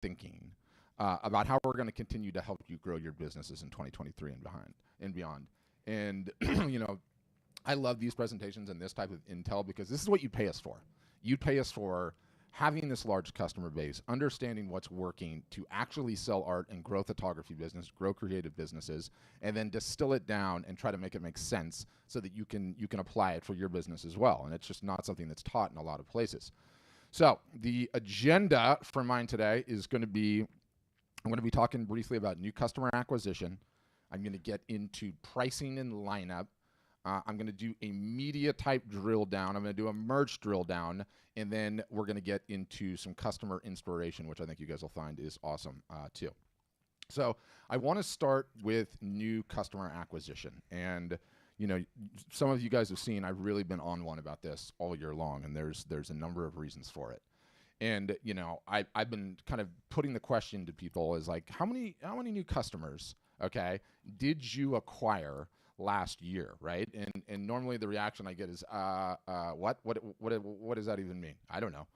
thinking about how we're going to continue to help you grow your businesses in 2023 and beyond. And I love these presentations and this type of intel because this is what you pay us for. You pay us for having this large customer base, understanding what's working to actually sell art and grow photography business, grow creative businesses, and then distill it down and try to make it make sense so that you can apply it for your business as well. And it's just not something that's taught in a lot of places. So the agenda for mine today is going to be, I'm going to be talking briefly about new customer acquisition. I'm going to get into pricing and lineup. I'm going to do a media type drill down. I'm going to do a merch drill down, and then we're going to get into some customer inspiration, which I think you guys will find is awesome too. So I want to start with new customer acquisition. And some of you guys have seen I've really been on one about this all year long, and there's a number of reasons for it. And I've been kind of putting the question to people is like, how many new customers, okay, did you acquire last year, right? And normally the reaction I get is, what does that even mean? I don't know.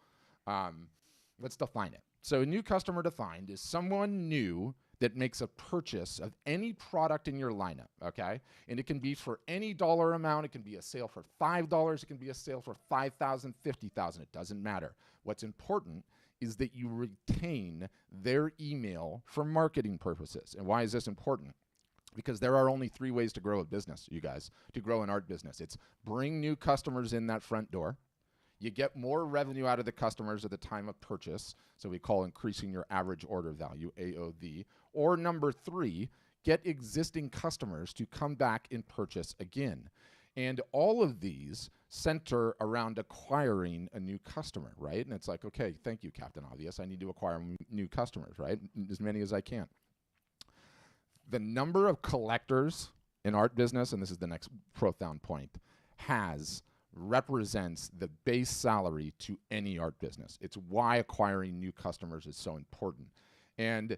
Let's define it. So a new customer defined is someone new that makes a purchase of any product in your lineup, okay? And it can be for any dollar amount. It can be a sale for $5. It can be a sale for $5,000, $50,000. It doesn't matter. What's important is that you retain their email for marketing purposes. And why is this important? Because there are only 3 ways to grow a business, you guys, to grow an art business. It's bring new customers in that front door. You get more revenue out of the customers at the time of purchase, so we call increasing your average order value, AOV. Or number 3, get existing customers to come back and purchase again. And all of these center around acquiring a new customer, right? And it's like, okay, thank you, Captain Obvious. I need to acquire new customers, right? As many as I can. The number of collectors in art business, and this is the next profound point, represents the base salary to any art business. It's why acquiring new customers is so important. And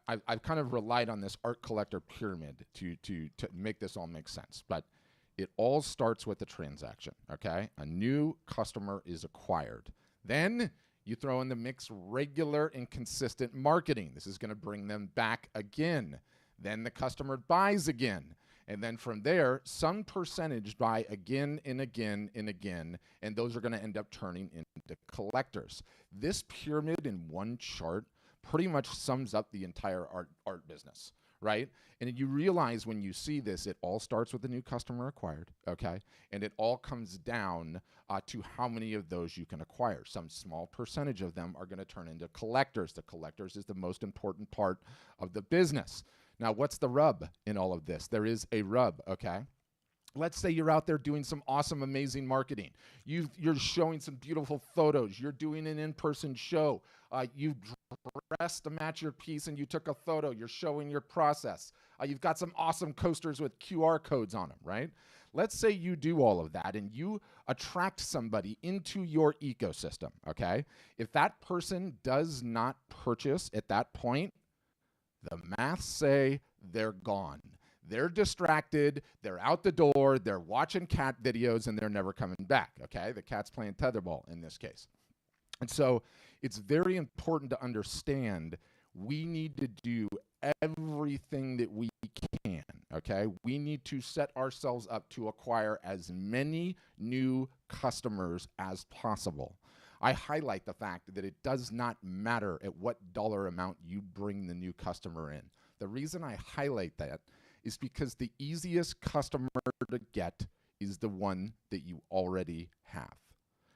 I've kind of relied on this art collector pyramid to make this all make sense. But it all starts with the transaction, okay? A new customer is acquired. Then you throw in the mix regular and consistent marketing. This is going to bring them back again. Then the customer buys again. And then from there, some percentage buy again and again and again, and those are going to end up turning into collectors. This pyramid in one chart pretty much sums up the entire art business, right? And you realize when you see this, it all starts with the new customer acquired, okay? And it all comes down to how many of those you can acquire. Some small percentage of them are going to turn into collectors. The collectors is the most important part of the business. Now, what's the rub in all of this? There is a rub, okay? Let's say you're out there doing some awesome, amazing marketing. You're showing some beautiful photos. You're doing an in-person show. You've dressed to match your piece and you took a photo. You're showing your process. You've got some awesome coasters with QR codes on them, right? Let's say you do all of that and you attract somebody into your ecosystem, okay? If that person does not purchase at that point, the maths say they're gone. They're distracted, they're out the door, they're watching cat videos, and they're never coming back, okay? The cat's playing tetherball in this case. And so it's very important to understand we need to do everything that we can, okay? We need to set ourselves up to acquire as many new customers as possible. I highlight the fact that it does not matter at what dollar amount you bring the new customer in. The reason I highlight that is because the easiest customer to get is the one that you already have.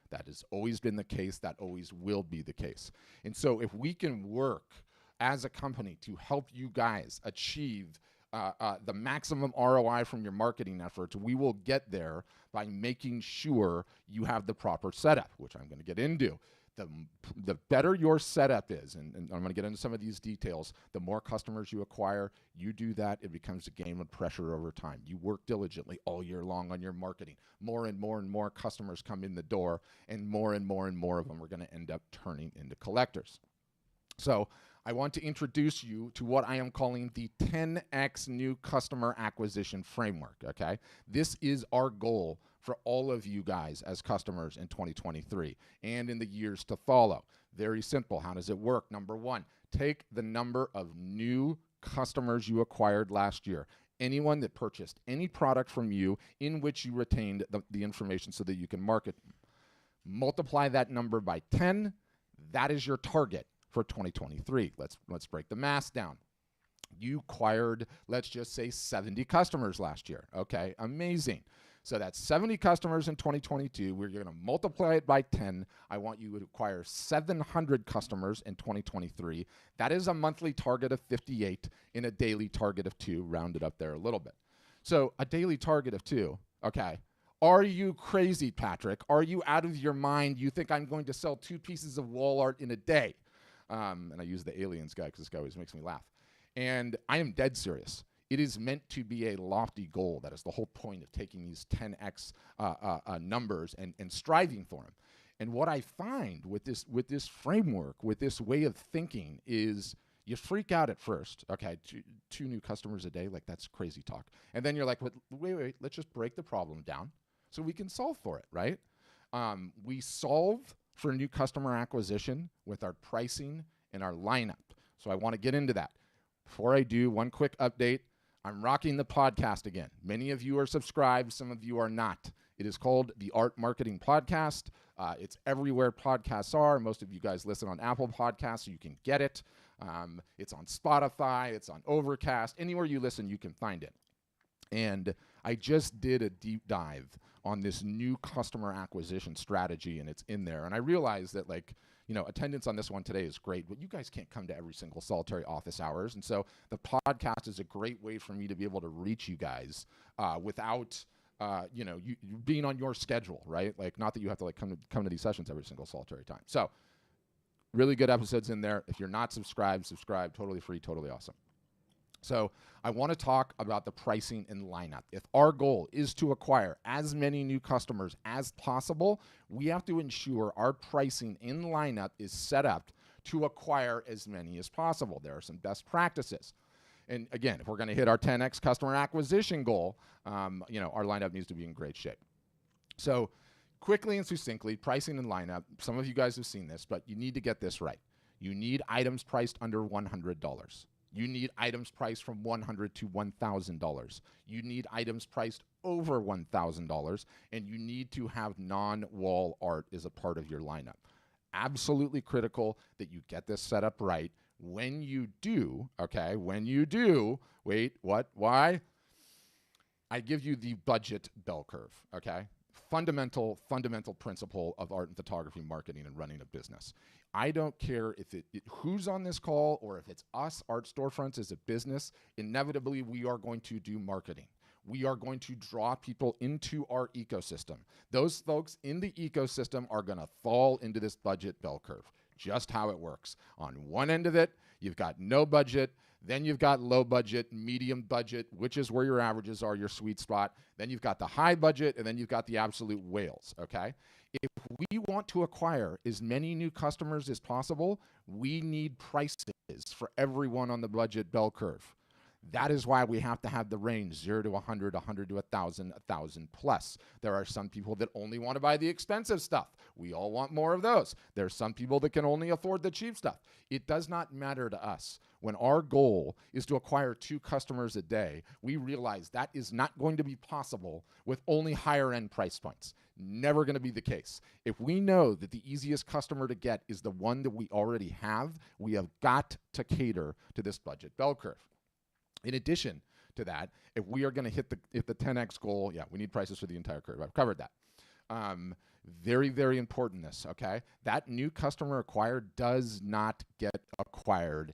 That has always been the case. That always will be the case. And so if we can work as a company to help you guys achieve the maximum ROI from your marketing efforts, we will get there by making sure you have the proper setup, which I'm going to get into. The better your setup is, and I'm going to get into some of these details, the more customers you acquire, you do that, it becomes a game of pressure over time. You work diligently all year long on your marketing. More and more and more customers come in the door, and more and more of them are going to end up turning into collectors. So I want to introduce you to what I am calling the 10X new customer acquisition framework, okay? This is our goal for all of you guys as customers in 2023 and in the years to follow. Very simple. How does it work? Number one, take the number of new customers you acquired last year. Anyone that purchased any product from you in which you retained the information so that you can market. Multiply that number by 10. That is your target for 2023. Let's break the math down. You acquired, let's just say 70 customers last year. Okay, amazing. So that's 70 customers in 2022. We're going to multiply it by 10. I want you to acquire 700 customers in 2023. That is a monthly target of 58 and a daily target of 2, rounded up there a little bit. So a daily target of 2, okay. Are you crazy, Patrick? Are you out of your mind? You think I'm going to sell 2 pieces of wall art in a day? And I use the aliens guy because this guy always makes me laugh. And I am dead serious. It is meant to be a lofty goal. That is the whole point of taking these 10x numbers and striving for them. And what I find with this framework, with this way of thinking, is you freak out at first. Okay, two new customers a day, like that's crazy talk. And then you're like, wait, let's just break the problem down so we can solve for it, right? We solve for new customer acquisition with our pricing and our lineup. So I want to get into that. Before I do, one quick update. I'm rocking the podcast again. Many of you are subscribed. Some of you are not. It is called the Art Marketing Podcast. It's everywhere podcasts are. Most of you guys listen on Apple Podcasts, so you can get it. It's on Spotify. It's on Overcast. Anywhere you listen, you can find it. And I just did a deep dive on this new customer acquisition strategy, and it's in there. And I realized that, attendance on this one today is great, but you guys can't come to every single solitary office hours. And so the podcast is a great way for me to be able to reach you guys without, you being on your schedule, right? Like, not that you have to come to these sessions every single solitary time. So really good episodes in there. If you're not subscribed, subscribe. Totally free, totally awesome. So I want to talk about the pricing and lineup. If our goal is to acquire as many new customers as possible, we have to ensure our pricing in lineup is set up to acquire as many as possible. There are some best practices. And again, if we're going to hit our 10x customer acquisition goal, our lineup needs to be in great shape. So quickly and succinctly, pricing and lineup, some of you guys have seen this, but you need to get this right. You need items priced under $100. You need items priced from $100 to $1,000. You need items priced over $1,000, and you need to have non-wall art as a part of your lineup. Absolutely critical that you get this set up right. When you do, wait, what, why? I give you the budget bell curve, okay? Fundamental principle of art and photography marketing and running a business. I don't care if who's on this call or if it's us, Art Storefronts as a business. Inevitably, we are going to do marketing. We are going to draw people into our ecosystem. Those folks in the ecosystem are going to fall into this budget bell curve. Just how it works. On one end of it, you've got no budget. Then you've got low budget, medium budget, which is where your averages are, your sweet spot. Then you've got the high budget, and then you've got the absolute whales, okay? If we want to acquire as many new customers as possible, we need prices for everyone on the budget bell curve. That is why we have to have the range 0 to 100, 100 to 1,000, 1,000 plus. There are some people that only want to buy the expensive stuff. We all want more of those. There are some people that can only afford the cheap stuff. It does not matter to us. When our goal is to acquire 2 customers a day, we realize that is not going to be possible with only higher end price points. Never going to be the case. If we know that the easiest customer to get is the one that we already have, we have got to cater to this budget bell curve. In addition to that, if we are going to hit the 10x goal, we need prices for the entire curve. I've covered that. Very, very important this, okay? That new customer acquired does not get acquired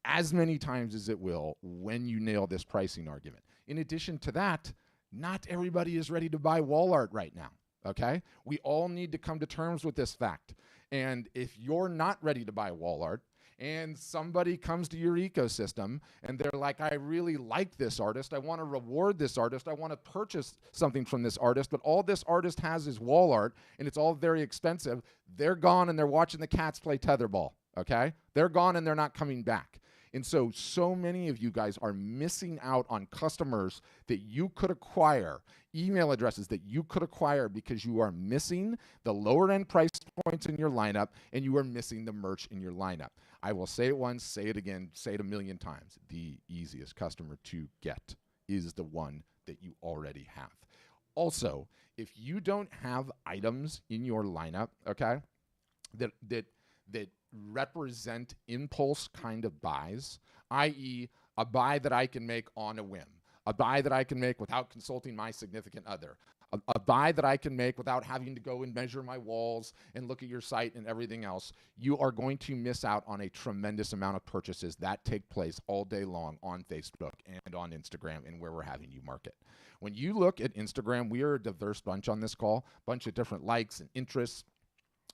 as many times as it will when you nail this pricing argument. In addition to that, not everybody is ready to buy wall art right now, okay? We all need to come to terms with this fact. And if you're not ready to buy wall art, and somebody comes to your ecosystem and they're like, I really like this artist. I want to reward this artist. I want to purchase something from this artist, but all this artist has is wall art and it's all very expensive. They're gone and they're watching the cats play tetherball, okay? They're gone and they're not coming back. And so many of you guys are missing out on customers that you could acquire, email addresses that you could acquire, because you are missing the lower end price points in your lineup and you are missing the merch in your lineup. I will say it once, say it again, say it a million times. The easiest customer to get is the one that you already have. Also, if you don't have items in your lineup, okay, that represent impulse kind of buys, i.e., a buy that I can make on a whim, a buy that I can make without consulting my significant other, a buy that I can make without having to go and measure my walls and look at your site and everything else, you are going to miss out on a tremendous amount of purchases that take place all day long on Facebook and on Instagram and where we're having you market. When you look at Instagram, we are a diverse bunch on this call, bunch of different likes and interests,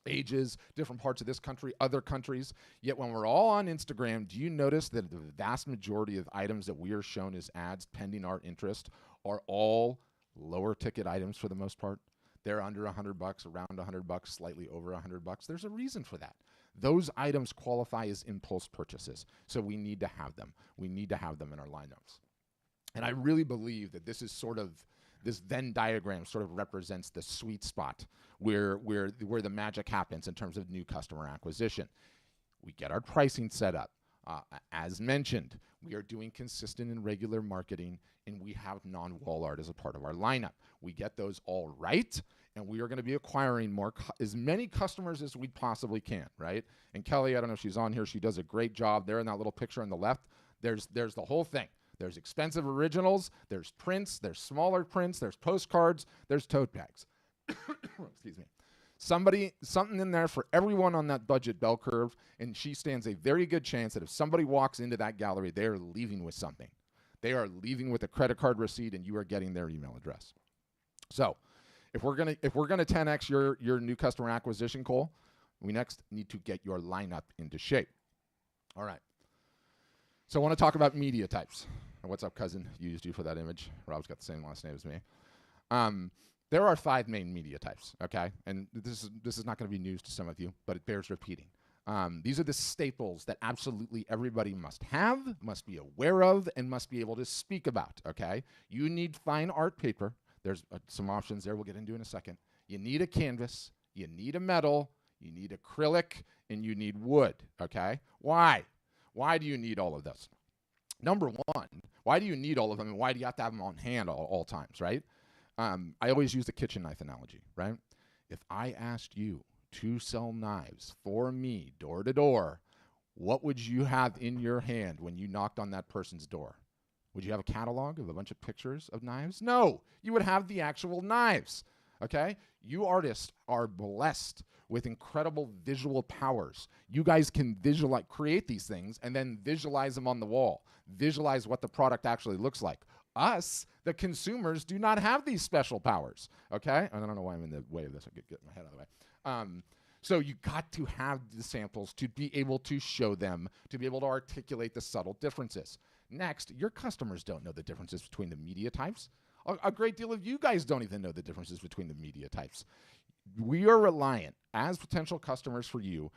ages, different parts of this country, other countries. Yet when we're all on Instagram, do you notice that the vast majority of items that we are shown as ads pending our interest are all lower ticket items for the most part? They're under $100, around $100, slightly over $100. There's a reason for that. Those items qualify as impulse purchases, so we need to have them. We need to have them in our lineups. And I really believe that this Venn diagram sort of represents the sweet spot where the magic happens in terms of new customer acquisition. We get our pricing set up. As mentioned, we are doing consistent and regular marketing, and we have non-wall art as a part of our lineup. We get those all right, and we are going to be acquiring as many customers as we possibly can, right? And Kelly, I don't know if she's on here. She does a great job there in that little picture on the left. There's the whole thing. There's expensive originals, there's prints, there's smaller prints, there's postcards, there's tote bags. Excuse me. Something in there for everyone on that budget bell curve, and she stands a very good chance that if somebody walks into that gallery, they are leaving with something. They are leaving with a credit card receipt, and you are getting their email address. So if we're gonna 10x your new customer acquisition goal, we next need to get your lineup into shape. All right. So I want to talk about media types. What's up, cousin? Used you for that image. Rob's got the same last name as me. There are 5 main media types, okay? And this is not going to be news to some of you, but it bears repeating. These are the staples that absolutely everybody must have, must be aware of, and must be able to speak about, okay? You need fine art paper. There's some options there we'll get into in a second. You need a canvas. You need a metal. You need acrylic. And you need wood, okay? Why? Why do you need all of this? Number one, why do you need all of them, and why do you have to have them on hand all times, right? I always use the kitchen knife analogy, right? If I asked you to sell knives for me door to door, what would you have in your hand when you knocked on that person's door? Would you have a catalog of a bunch of pictures of knives? No, you would have the actual knives, okay? You artists are blessed with incredible visual powers. You guys can create these things and then visualize them on the wall, visualize what the product actually looks like. Us, the consumers, do not have these special powers, okay? I don't know why I'm in the way of this. I could get my head out of the way. So you got to have the samples to be able to show them, to be able to articulate the subtle differences. Next, your customers don't know the differences between the media types. A great deal of you guys don't even know the differences between the media types. We are reliant as potential customers for you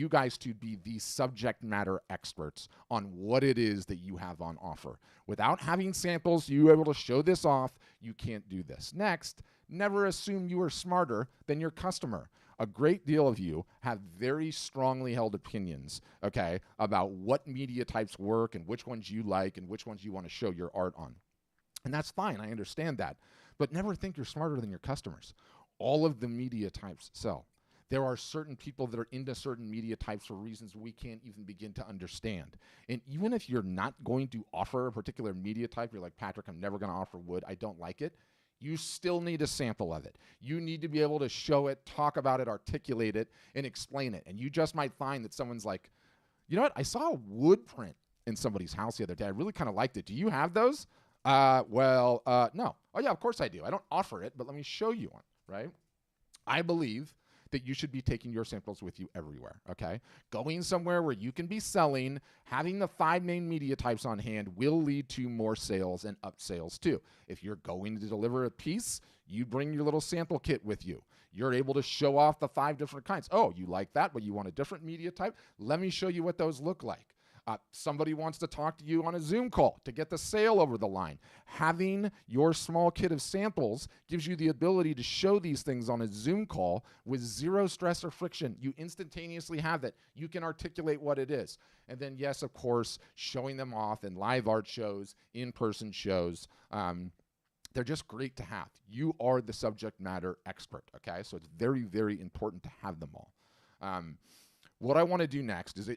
guys to be the subject matter experts on what it is that you have on offer. Without having samples, you able to show this off, you can't do this. Next, never assume you are smarter than your customer. A great deal of you have very strongly held opinions, okay, about what media types work and which ones you like and which ones you want to show your art on. And that's fine, I understand that. But never think you're smarter than your customers. All of the media types sell. There are certain people that are into certain media types for reasons we can't even begin to understand. And even if you're not going to offer a particular media type, you're like, Patrick, I'm never going to offer wood, I don't like it, you still need a sample of it. You need to be able to show it, talk about it, articulate it, and explain it. And you just might find that someone's like, you know what, I saw a wood print in somebody's house the other day. I really kind of liked it. Do you have those? No. Oh, yeah, of course I do. I don't offer it, but let me show you one, right? I believe that you should be taking your samples with you everywhere, okay? Going somewhere where you can be selling, having the 5 main media types on hand will lead to more sales and up sales too. If you're going to deliver a piece, you bring your little sample kit with you. You're able to show off the 5 different kinds. Oh, you like that, but you want a different media type? Let me show you what those look like. Somebody wants to talk to you on a Zoom call to get the sale over the line. Having your small kit of samples gives you the ability to show these things on a Zoom call with zero stress or friction. You instantaneously have that. You can articulate what it is. And then, yes, of course, showing them off in live art shows, in-person shows. They're just great to have. You are the subject matter expert, okay? So it's very, very important to have them all. What I want to do next is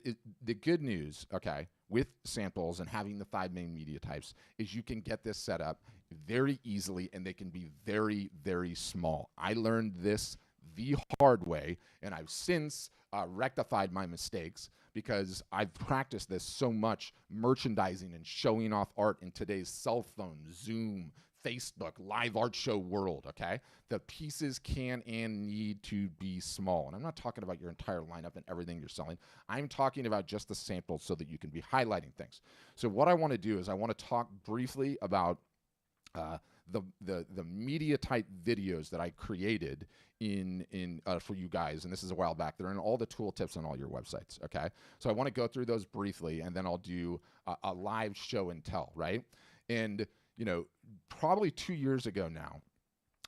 the good news, okay, with samples and having the 5 main media types is you can get this set up very easily, and they can be very, very small. I learned this the hard way, and I've since rectified my mistakes because I've practiced this so much, merchandising and showing off art in today's cell phone, Zoom, Facebook, live art show world, okay? The pieces can and need to be small. And I'm not talking about your entire lineup and everything you're selling. I'm talking about just the samples so that you can be highlighting things. So what I want to do is I want to talk briefly about the media type videos that I created for you guys, and this is a while back. They're in all the tooltips on all your websites, okay? So I want to go through those briefly, and then I'll do a live show and tell, right? And you know, probably 2 years ago now,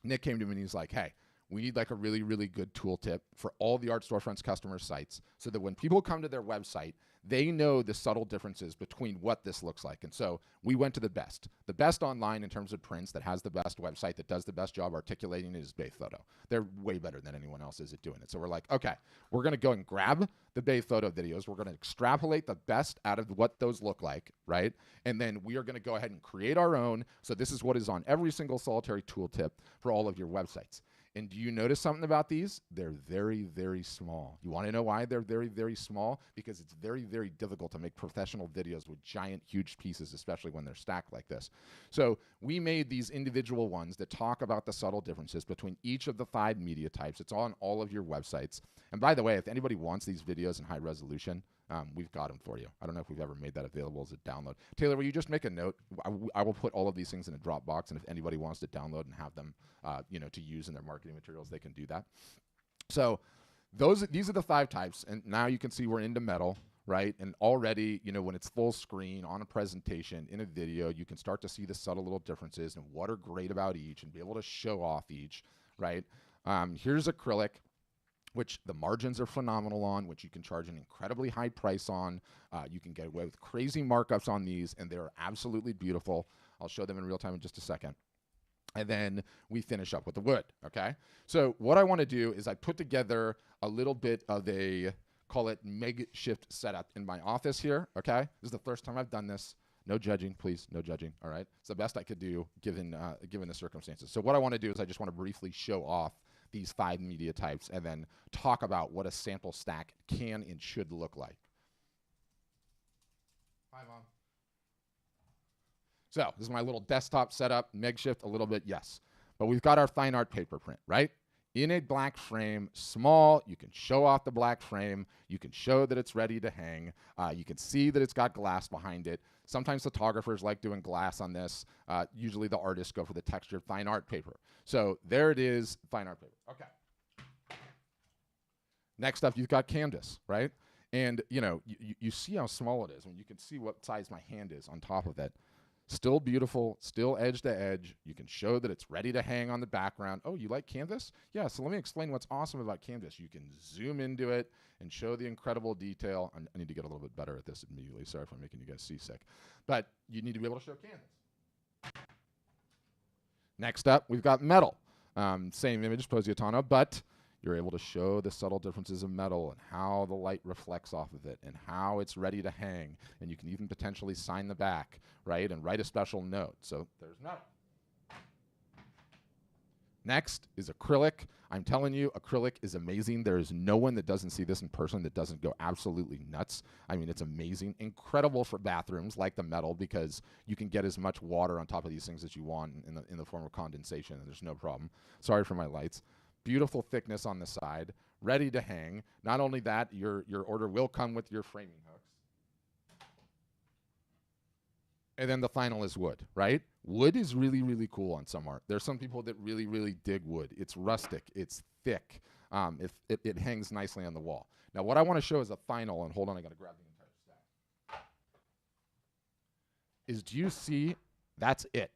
Nick came to me and he's like, hey, we need like a really, really good tooltip for all the Art Storefront's customer sites so that when people come to their website, they know the subtle differences between what this looks like. And so we went to the best online in terms of prints that has the best website that does the best job articulating it is Bay Photo. They're way better than anyone else is at doing it. So we're like, okay, we're going to go and grab the Bay Photo videos. We're going to extrapolate the best out of what those look like, right? And then we are going to go ahead and create our own. So this is what is on every single solitary tooltip for all of your websites. And do you notice something about these? They're very, very small. You want to know why they're very, very small? Because it's very, very difficult to make professional videos with giant, huge pieces, especially when they're stacked like this. So we made these individual ones that talk about the subtle differences between each of the 5 media types. It's on all of your websites. And by the way, if anybody wants these videos in high resolution, we've got them for you. I don't know if we've ever made that available as a download. Taylor, will you just make a note? I will put all of these things in a Dropbox, and if anybody wants to download and have them, to use in their marketing materials, they can do that. So these are the 5 types, and now you can see we're into metal, right? And already, when it's full screen on a presentation, in a video, you can start to see the subtle little differences and what are great about each and be able to show off each, right? Here's acrylic, which the margins are phenomenal on, which you can charge an incredibly high price on. You can get away with crazy markups on these, and they're absolutely beautiful. I'll show them in real time in just a second. And then we finish up with the wood, okay? So what I want to do is I put together a little bit of a, call it makeshift setup in my office here, okay? This is the first time I've done this. No judging, please, no judging, all right? It's the best I could do given the circumstances. So what I want to do is I just want to briefly show off these 5 media types and then talk about what a sample stack can and should look like. Hi, Mom. So this is my little desktop setup, makeshift a little bit, yes. But we've got our fine art paper print, right? In a black frame, small, you can show off the black frame. You can show that it's ready to hang. You can see that it's got glass behind it. Sometimes photographers like doing glass on this. Usually the artists go for the textured fine art paper. So there it is, fine art paper. Okay. Next up, you've got canvas, right? And you see how small it is. When you can see what size my hand is on top of it. Still beautiful, still edge to edge. You can show that it's ready to hang on the background. Oh, you like canvas? Yeah, so let me explain what's awesome about canvas. You can zoom into it and show the incredible detail. I need to get a little bit better at this immediately. Sorry if I'm making you guys seasick. But you need to be able to show canvas. Next up, we've got metal. Same image, Positano, but you're able to show the subtle differences of metal and how the light reflects off of it and how it's ready to hang. And you can even potentially sign the back, right, and write a special note. So there's metal. Next is acrylic. I'm telling you, acrylic is amazing. There is no one that doesn't see this in person that doesn't go absolutely nuts. I mean, it's amazing. Incredible for bathrooms like the metal because you can get as much water on top of these things as you want in the form of condensation, and there's no problem. Sorry for my lights. Beautiful thickness on the side, ready to hang. Not only that, your order will come with your framing hooks. And then the final is wood, right? Wood is really, really cool on some art. There's some people that really, really dig wood. It's rustic. It's thick. It hangs nicely on the wall. Now, what I want to show is a final, and hold on, I got to grab the entire stack. is, do you see? That's it.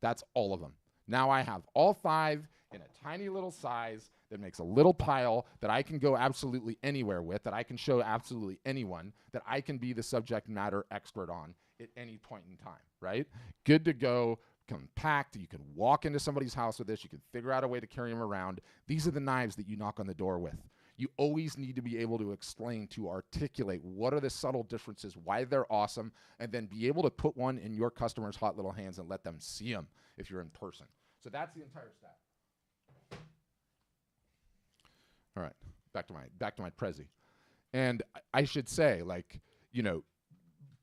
That's all of them. Now I have all 5 in a tiny little size that makes a little pile that I can go absolutely anywhere with, that I can show absolutely anyone, that I can be the subject matter expert on at any point in time, right? Good to go, compact. You can walk into somebody's house with this. You can figure out a way to carry them around. These are the knives that you knock on the door with. You always need to be able to explain, to articulate what are the subtle differences, why they're awesome, and then be able to put one in your customer's hot little hands and let them see them if you're in person. So that's the entire stack. All right, back to my Prezi. And I should say, like, you know,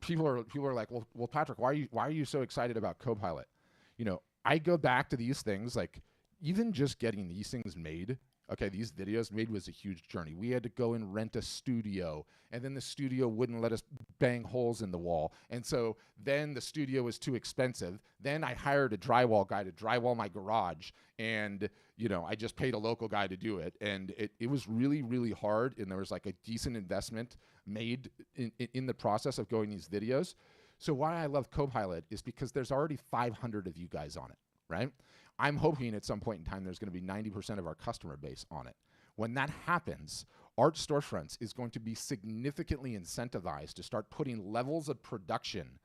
people are like, well, Patrick, why are you so excited about Copilot? You know, I go back to these things, like even just getting these things made. Okay, these videos made was a huge journey. We had to go and rent a studio, and then the studio wouldn't let us bang holes in the wall. And so then the studio was too expensive. Then I hired a drywall guy to drywall my garage, and, you know, I just paid a local guy to do it. And it was really, really hard, and there was like a decent investment made in the process of going these videos. So why I love Copilot is because there's already 500 of you guys on it, right? I'm hoping at some point in time there's going to be 90% of our customer base on it. When that happens, Art Storefronts is going to be significantly incentivized to start putting levels of production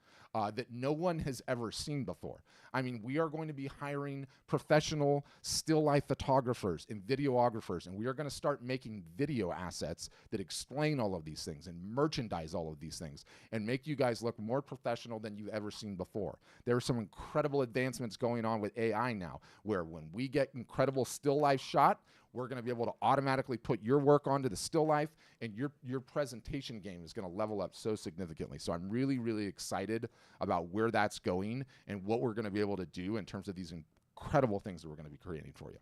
that no one has ever seen before. I mean, we are going to be hiring professional still life photographers and videographers, and we are going to start making video assets that explain all of these things and merchandise all of these things and make you guys look more professional than you've ever seen before. There are some incredible advancements going on with AI now, where when we get incredible still life shot, we're going to be able to automatically put your work onto the still life, and your presentation game is going to level up so significantly. So I'm really, really excited about where that's going and what we're going to be able to do in terms of these incredible things that we're going to be creating for you.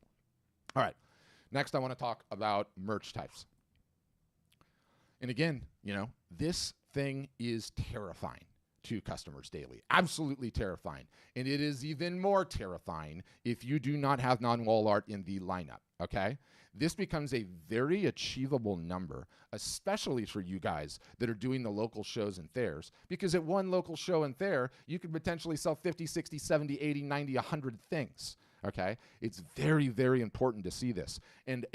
All right. Next, I want to talk about merch types. And again, you know, this thing is terrifying to customers daily. Absolutely terrifying. And it is even more terrifying if you do not have non-wall art in the lineup, okay? This becomes a very achievable number, especially for you guys that are doing the local shows and fairs, because at one local show and fair, you could potentially sell 50, 60, 70, 80, 90, 100 things, okay? It's very, very important to see this. And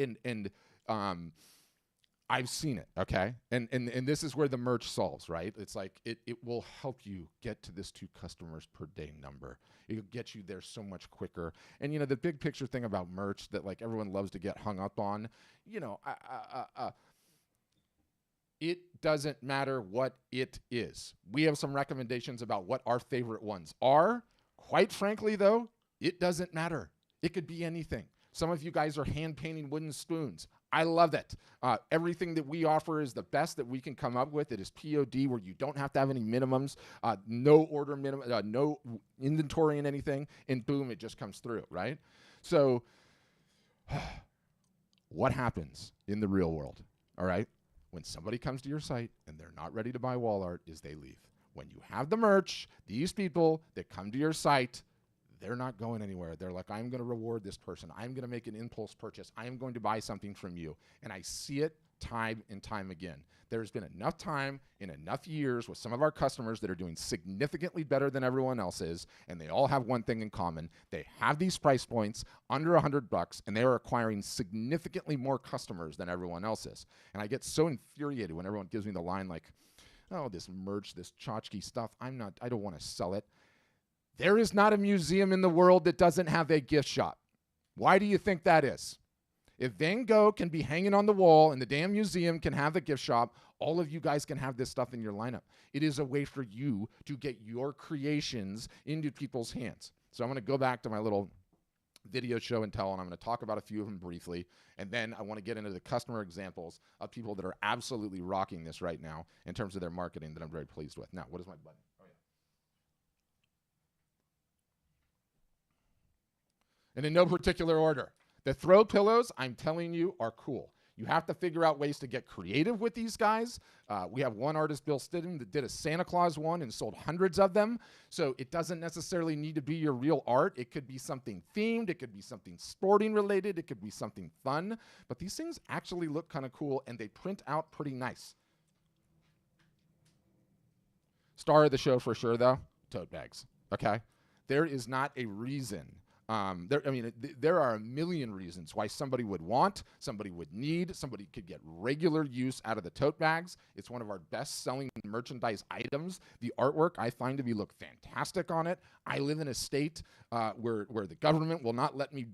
I've seen it, okay? And this is where the merch solves, right? It's like it will help you get to this 2 customers per day number. It'll get you there so much quicker. And, you know, the big picture thing about merch that, like, everyone loves to get hung up on, you know, it doesn't matter what it is. We have some recommendations about what our favorite ones are. Quite frankly, though, it doesn't matter. It could be anything. Some of you guys are hand painting wooden spoons. I love it. Everything that we offer is the best that we can come up with. It is POD, where you don't have to have any minimums, no order minimum, no inventory in anything, and boom, it just comes through, right? So what happens in the real world, all right? When somebody comes to your site and they're not ready to buy wall art, is they leave. When you have the merch, these people that come to your site, they're not going anywhere. They're like, I'm going to reward this person. I'm going to make an impulse purchase. I am going to buy something from you. And I see it time and time again. There's been enough time in enough years with some of our customers that are doing significantly better than everyone else is, and they all have one thing in common. They have these price points under $100, and they are acquiring significantly more customers than everyone else is. And I get so infuriated when everyone gives me the line like, oh, this merch, this tchotchke stuff, I don't want to sell it. There is not a museum in the world that doesn't have a gift shop. Why do you think that is? If Van Gogh can be hanging on the wall and the damn museum can have a gift shop, all of you guys can have this stuff in your lineup. It is a way for you to get your creations into people's hands. So I'm going to go back to my little video show and tell, and I'm going to talk about a few of them briefly, and then I want to get into the customer examples of people that are absolutely rocking this right now in terms of their marketing that I'm very pleased with. Now, what is my button? And in no particular order. The throw pillows, I'm telling you, are cool. You have to figure out ways to get creative with these guys. We have one artist, Bill Stidham, that did a Santa Claus one and sold hundreds of them. So it doesn't necessarily need to be your real art. It could be something themed. It could be something sporting related. It could be something fun. But these things actually look kind of cool, and they print out pretty nice. Star of the show for sure, though. tote bags, okay? There is not a reason. There are a million reasons why somebody would want, somebody would need, somebody could get regular use out of the tote bags. It's one of our best-selling merchandise items. The artwork I find to be look fantastic on it. I live in a state where the government will not let me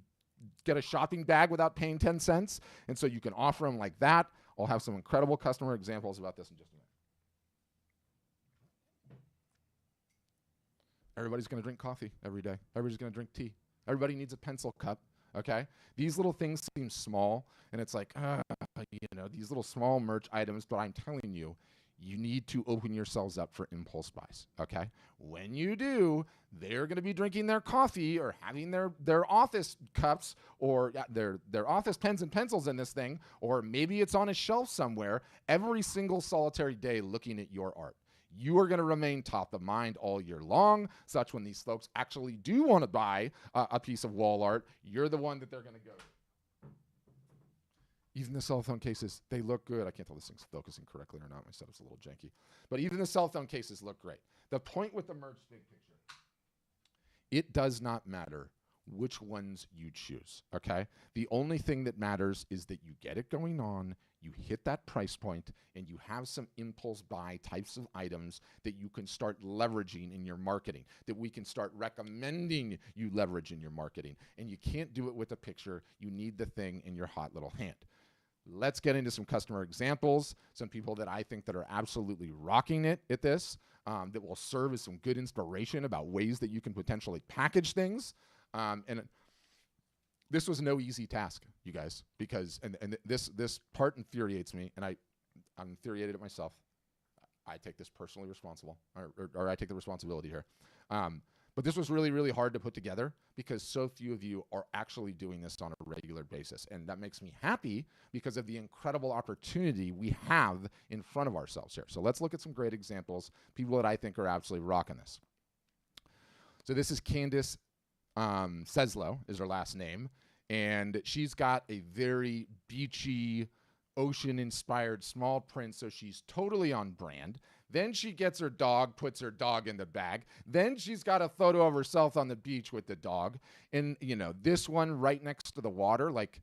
get a shopping bag without paying 10 cents, and so you can offer them like that. I'll have some incredible customer examples about this in just a minute. Everybody's going to drink coffee every day. Everybody's going to drink tea. Everybody needs a pencil cup, okay? These little things seem small, and it's like, these little small merch items, but I'm telling you, you need to open yourselves up for impulse buys, okay? When you do, they're going to be drinking their coffee or having their office cups or their office pens and pencils in this thing, or maybe it's on a shelf somewhere every single solitary day looking at your art. You are going to remain top of mind all year long, such when these folks actually do want to buy a piece of wall art, you're the one that they're going to go to. Even the cell phone cases, they look good. I can't tell this thing's focusing correctly or not. My setup's a little janky. But even the cell phone cases look great. The point with the merch big picture, it does not matter which ones you choose, okay? The only thing that matters is that you get it going on, you hit that price point, and you have some impulse buy types of items that you can start leveraging in your marketing, that we can start recommending you leverage in your marketing. And you can't do it with a picture. You need the thing in your hot little hand. Let's get into some customer examples, some people that I think that are absolutely rocking it at this, that will serve as some good inspiration about ways that you can potentially package things. And this was no easy task, you guys, because and this part infuriates me, and I'm infuriated at myself. I take this personally responsible, or I take the responsibility here. But this was really, really hard to put together because so few of you are actually doing this on a regular basis. And that makes me happy because of the incredible opportunity we have in front of ourselves here. So let's look at some great examples, people that I think are absolutely rocking this. So this is Candace Seslow is her last name, and she's got a very beachy, ocean-inspired small print, so she's totally on brand. Then she gets her dog, puts her dog in the bag. Then she's got a photo of herself on the beach with the dog. And, this one right next to the water, like,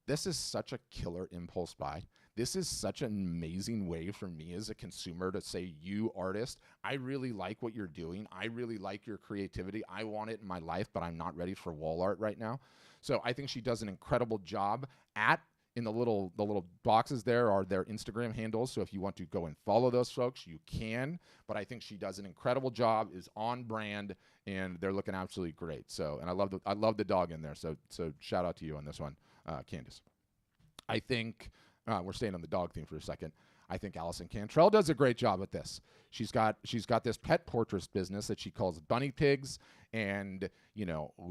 this is such a killer impulse buy. This is such an amazing way for me as a consumer to say, you artist, I really like what you're doing. I really like your creativity. I want it in my life, but I'm not ready for wall art right now. So I think she does an incredible job in the little boxes there are their Instagram handles. So if you want to go and follow those folks, you can. But I think she does an incredible job, is on brand, and they're looking absolutely great. So, and I love the dog in there. So shout out to you on this one, Candace. I think we're staying on the dog theme for a second. I think Allison Cantrell does a great job at this. She's got this pet portrait business that she calls Bunny Pigs, and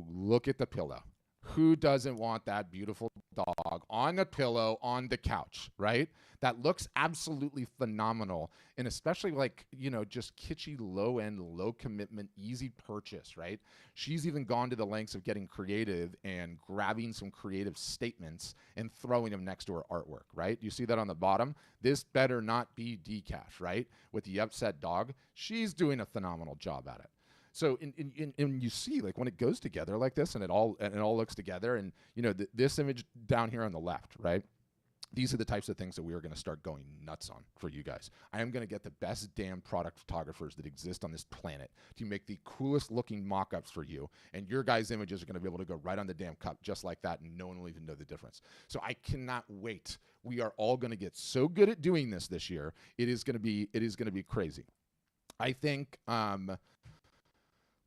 look at the pillow. Who doesn't want that beautiful dog on the pillow on the couch, right? That looks absolutely phenomenal. And especially just kitschy, low-end, low-commitment, easy purchase, right? She's even gone to the lengths of getting creative and grabbing some creative statements and throwing them next to her artwork, right? You see that on the bottom? This better not be decaf, right? With the upset dog. She's doing a phenomenal job at it. So and you see, like, when it goes together like this and it all looks together, and this image down here on the left, right? These are the types of things that we are going to start going nuts on for you guys. I am going to get the best damn product photographers that exist on this planet to make the coolest looking mock-ups for you, and your guys' images are going to be able to go right on the damn cup just like that, and no one will even know the difference. So I cannot wait. We are all going to get so good at doing this year. It is going to be crazy. I think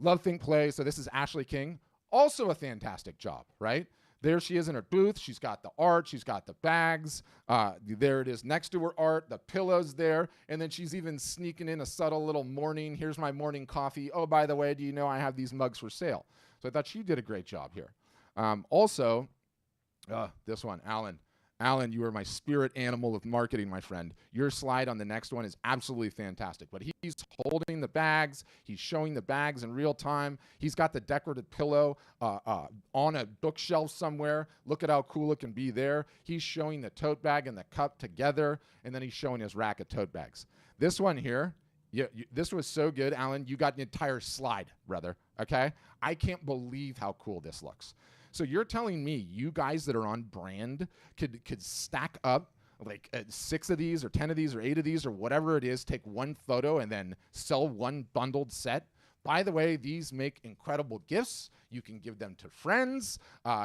Love Think Play. So this is Ashley King. Also a fantastic job, right? There she is in her booth. She's got the art. She's got the bags. There it is next to her art. The pillow's there. And then she's even sneaking in a subtle little morning. Here's my morning coffee. Oh, by the way, do you know I have these mugs for sale? So I thought she did a great job here. This one, Alan. Alan, you are my spirit animal of marketing, my friend. Your slide on the next one is absolutely fantastic. But he's holding the bags. He's showing the bags in real time. He's got the decorative pillow on a bookshelf somewhere. Look at how cool it can be there. He's showing the tote bag and the cup together, and then he's showing his rack of tote bags. This one here Yeah, this was so good, Alan. You got an entire slide, brother. Okay, I can't believe how cool this looks. So you're telling me you guys that are on brand could stack up like 6 of these or 10 of these or 8 of these or whatever it is, take one photo and then sell one bundled set. By the way, these make incredible gifts. You can give them to friends.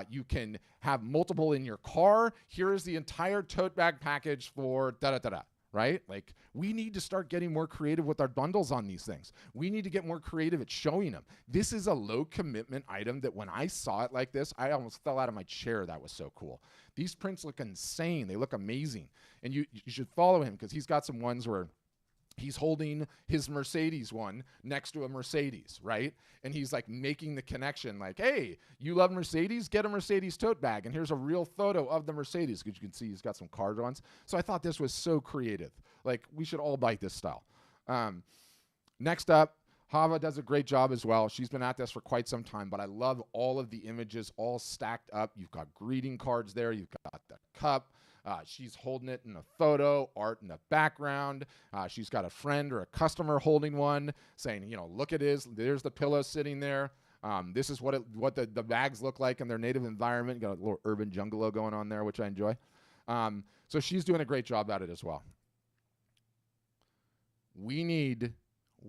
You can have multiple in your car. Here is the entire tote bag package for da-da-da-da. Right? Like, we need to start getting more creative with our bundles on these things. We need to get more creative at showing them. This is a low commitment item that when I saw it like this, I almost fell out of my chair. That was so cool. These prints look insane. They look amazing. And you should follow him because he's got some ones where he's holding his Mercedes one next to a Mercedes, right? And he's like making the connection like, hey, you love Mercedes? Get a Mercedes tote bag. And here's a real photo of the Mercedes because you can see he's got some card ones. So I thought this was so creative. Like, we should all bite this style. Next up, Hava does a great job as well. She's been at this for quite some time, but I love all of the images all stacked up. You've got greeting cards there. You've got the cup. She's holding it in a photo, art in the background. She's got a friend or a customer holding one saying, you know, look at this. There's the pillow sitting there. This is what the bags look like in their native environment. Got a little urban jungalo going on there, which I enjoy. So she's doing a great job at it as well. We need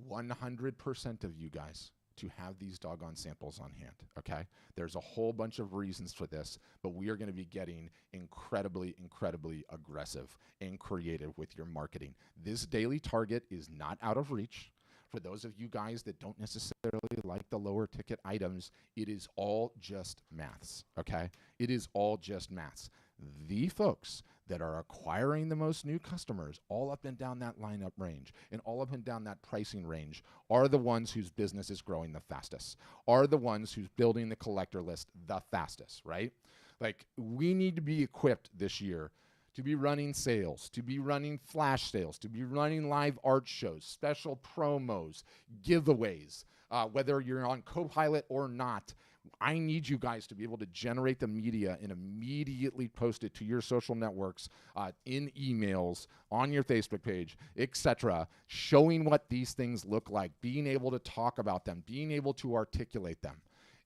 100% of you guys to have these doggone samples on hand, okay? There's a whole bunch of reasons for this, but we are going to be getting incredibly, incredibly aggressive and creative with your marketing. This daily target is not out of reach. For those of you guys that don't necessarily like the lower ticket items, it is all just maths, okay? It is all just maths. The folks that are acquiring the most new customers all up and down that lineup range and all up and down that pricing range are the ones whose business is growing the fastest, are the ones who's building the collector list the fastest, right? Like, we need to be equipped this year to be running sales, to be running flash sales, to be running live art shows, special promos, giveaways, whether you're on Copilot or not. I need you guys to be able to generate the media and immediately post it to your social networks, in emails, on your Facebook page, etc., showing what these things look like, being able to talk about them, being able to articulate them.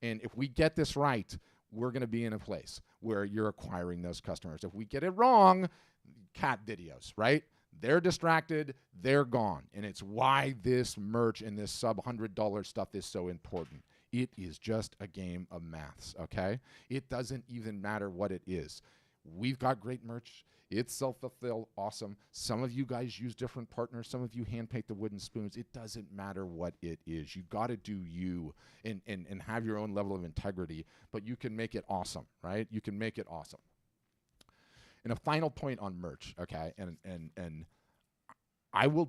And if we get this right, we're going to be in a place where you're acquiring those customers. If we get it wrong, cat videos, right? They're distracted, they're gone. And it's why this merch and this sub $100 stuff is so important. It is just a game of maths, okay? It doesn't even matter what it is. We've got great merch. It's self-fulfilled, awesome. Some of you guys use different partners. Some of you hand paint the wooden spoons. It doesn't matter what it is. You got to do you and have your own level of integrity, but you can make it awesome, right? You can make it awesome. And a final point on merch, okay? And I will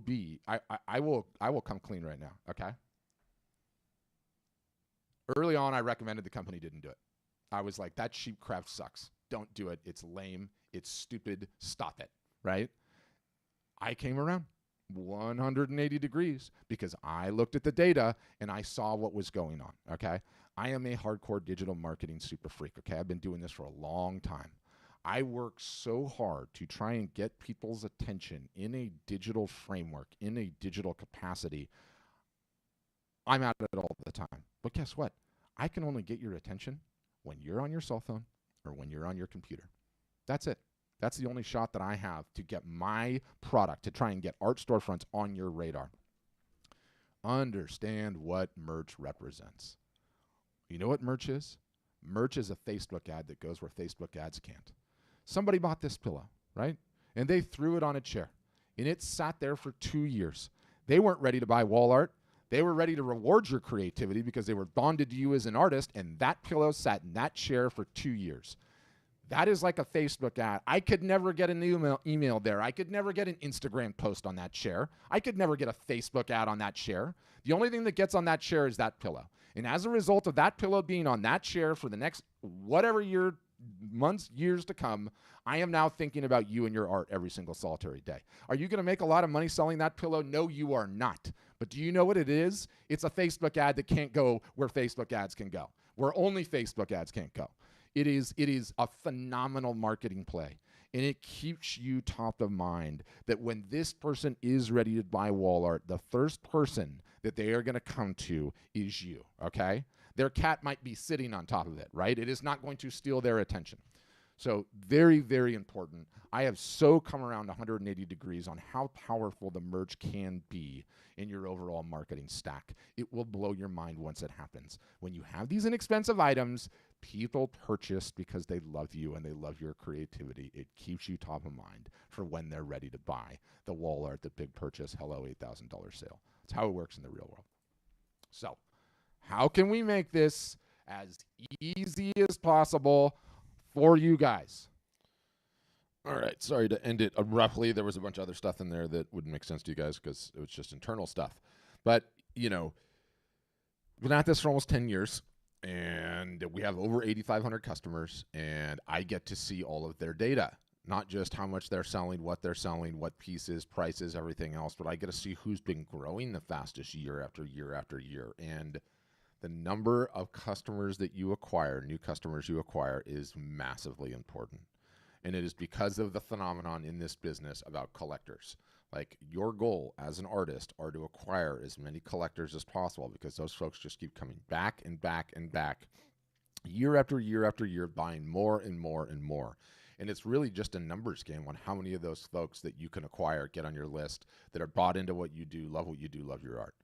come clean right now, okay? Early on, I recommended the company didn't do it. I was like, that cheap craft sucks. Don't do it. It's lame. It's stupid. Stop it, right? I came around 180 degrees because I looked at the data and I saw what was going on, okay? I am a hardcore digital marketing super freak, okay? I've been doing this for a long time. I work so hard to try and get people's attention in a digital framework, in a digital capacity. I'm at it all the time. But guess what? I can only get your attention when you're on your cell phone or when you're on your computer. That's it. That's the only shot that I have to get my product, to try and get art storefronts on your radar. Understand what merch represents. You know what merch is? Merch is a Facebook ad that goes where Facebook ads can't. Somebody bought this pillow, right? And they threw it on a chair. And it sat there for 2 years. They weren't ready to buy wall art. They were ready to reward your creativity because they were bonded to you as an artist, and that pillow sat in that chair for 2 years. That is like a Facebook ad. I could never get an email there. I could never get an Instagram post on that chair. I could never get a Facebook ad on that chair. The only thing that gets on that chair is that pillow. And as a result of that pillow being on that chair for the next whatever year, months, years to come, I am now thinking about you and your art every single solitary day. Are you going to make a lot of money selling that pillow? No, you are not. But do you know what it is? It's a Facebook ad that can't go where Facebook ads can go, where only Facebook ads can't go. It is a phenomenal marketing play. And it keeps you top of mind that when this person is ready to buy wall art, the first person that they are going to come to is you, okay? Their cat might be sitting on top of it, right? It is not going to steal their attention. So very, very important. I have so come around 180 degrees on how powerful the merch can be in your overall marketing stack. It will blow your mind once it happens. When you have these inexpensive items, people purchase because they love you and they love your creativity. It keeps you top of mind for when they're ready to buy the wall art, the big purchase, hello, $8,000 sale. That's how it works in the real world. So how can we make this as easy as possible for you guys? All right, sorry to end it abruptly. There was a bunch of other stuff in there that wouldn't make sense to you guys because it was just internal stuff. But, you know, been at this for almost 10 years, and we have over 8,500 customers, and I get to see all of their data, not just how much they're selling, what pieces, prices, everything else, but I get to see who's been growing the fastest year after year after year. And the number of customers that you acquire, new customers you acquire, is massively important. And it is because of the phenomenon in this business about collectors. Like, your goal as an artist are to acquire as many collectors as possible, because those folks just keep coming back and back and back year after year after year, buying more and more and more. And it's really just a numbers game on how many of those folks that you can acquire, get on your list, that are bought into what you do, love your art.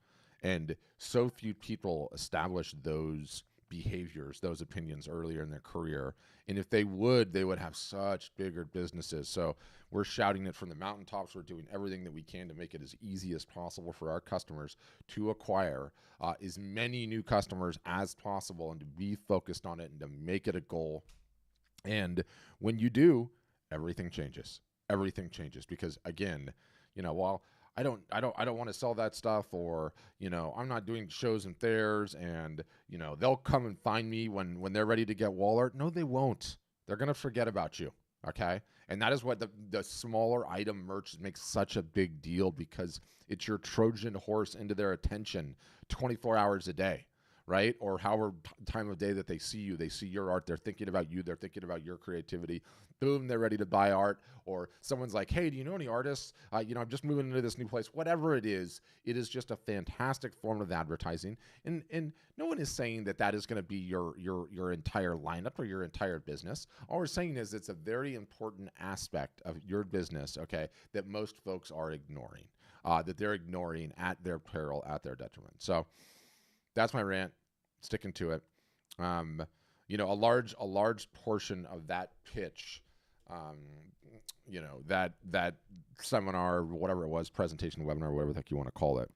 And so few people establish those behaviors, those opinions earlier in their career. And if they would have such bigger businesses. So we're shouting it from the mountaintops. We're doing everything that we can to make it as easy as possible for our customers to acquire as many new customers as possible, and to be focused on it and to make it a goal. And when you do, everything changes. Everything changes because, again, you know, while I don't want to sell that stuff, or, you know, I'm not doing shows and fairs, and, you know, they'll come and find me when they're ready to get wall art. No, they won't. They're going to forget about you. Okay. And that is what the smaller item merch makes such a big deal, because it's your Trojan horse into their attention 24 hours a day, right? Or however time of day that they see you, they see your art, they're thinking about you, they're thinking about your creativity. Boom, they're ready to buy art. Or someone's like, hey, do you know any artists? You know, I'm just moving into this new place. Whatever it is just a fantastic form of advertising. And no one is saying that is going to be your entire lineup or your entire business. All we're saying is it's a very important aspect of your business, okay, that most folks are ignoring, that they're ignoring at their peril, at their detriment. So that's my rant. Sticking to it. You know, a large portion of that pitch, you know, that seminar, whatever it was, presentation, webinar, whatever the heck you want to call it,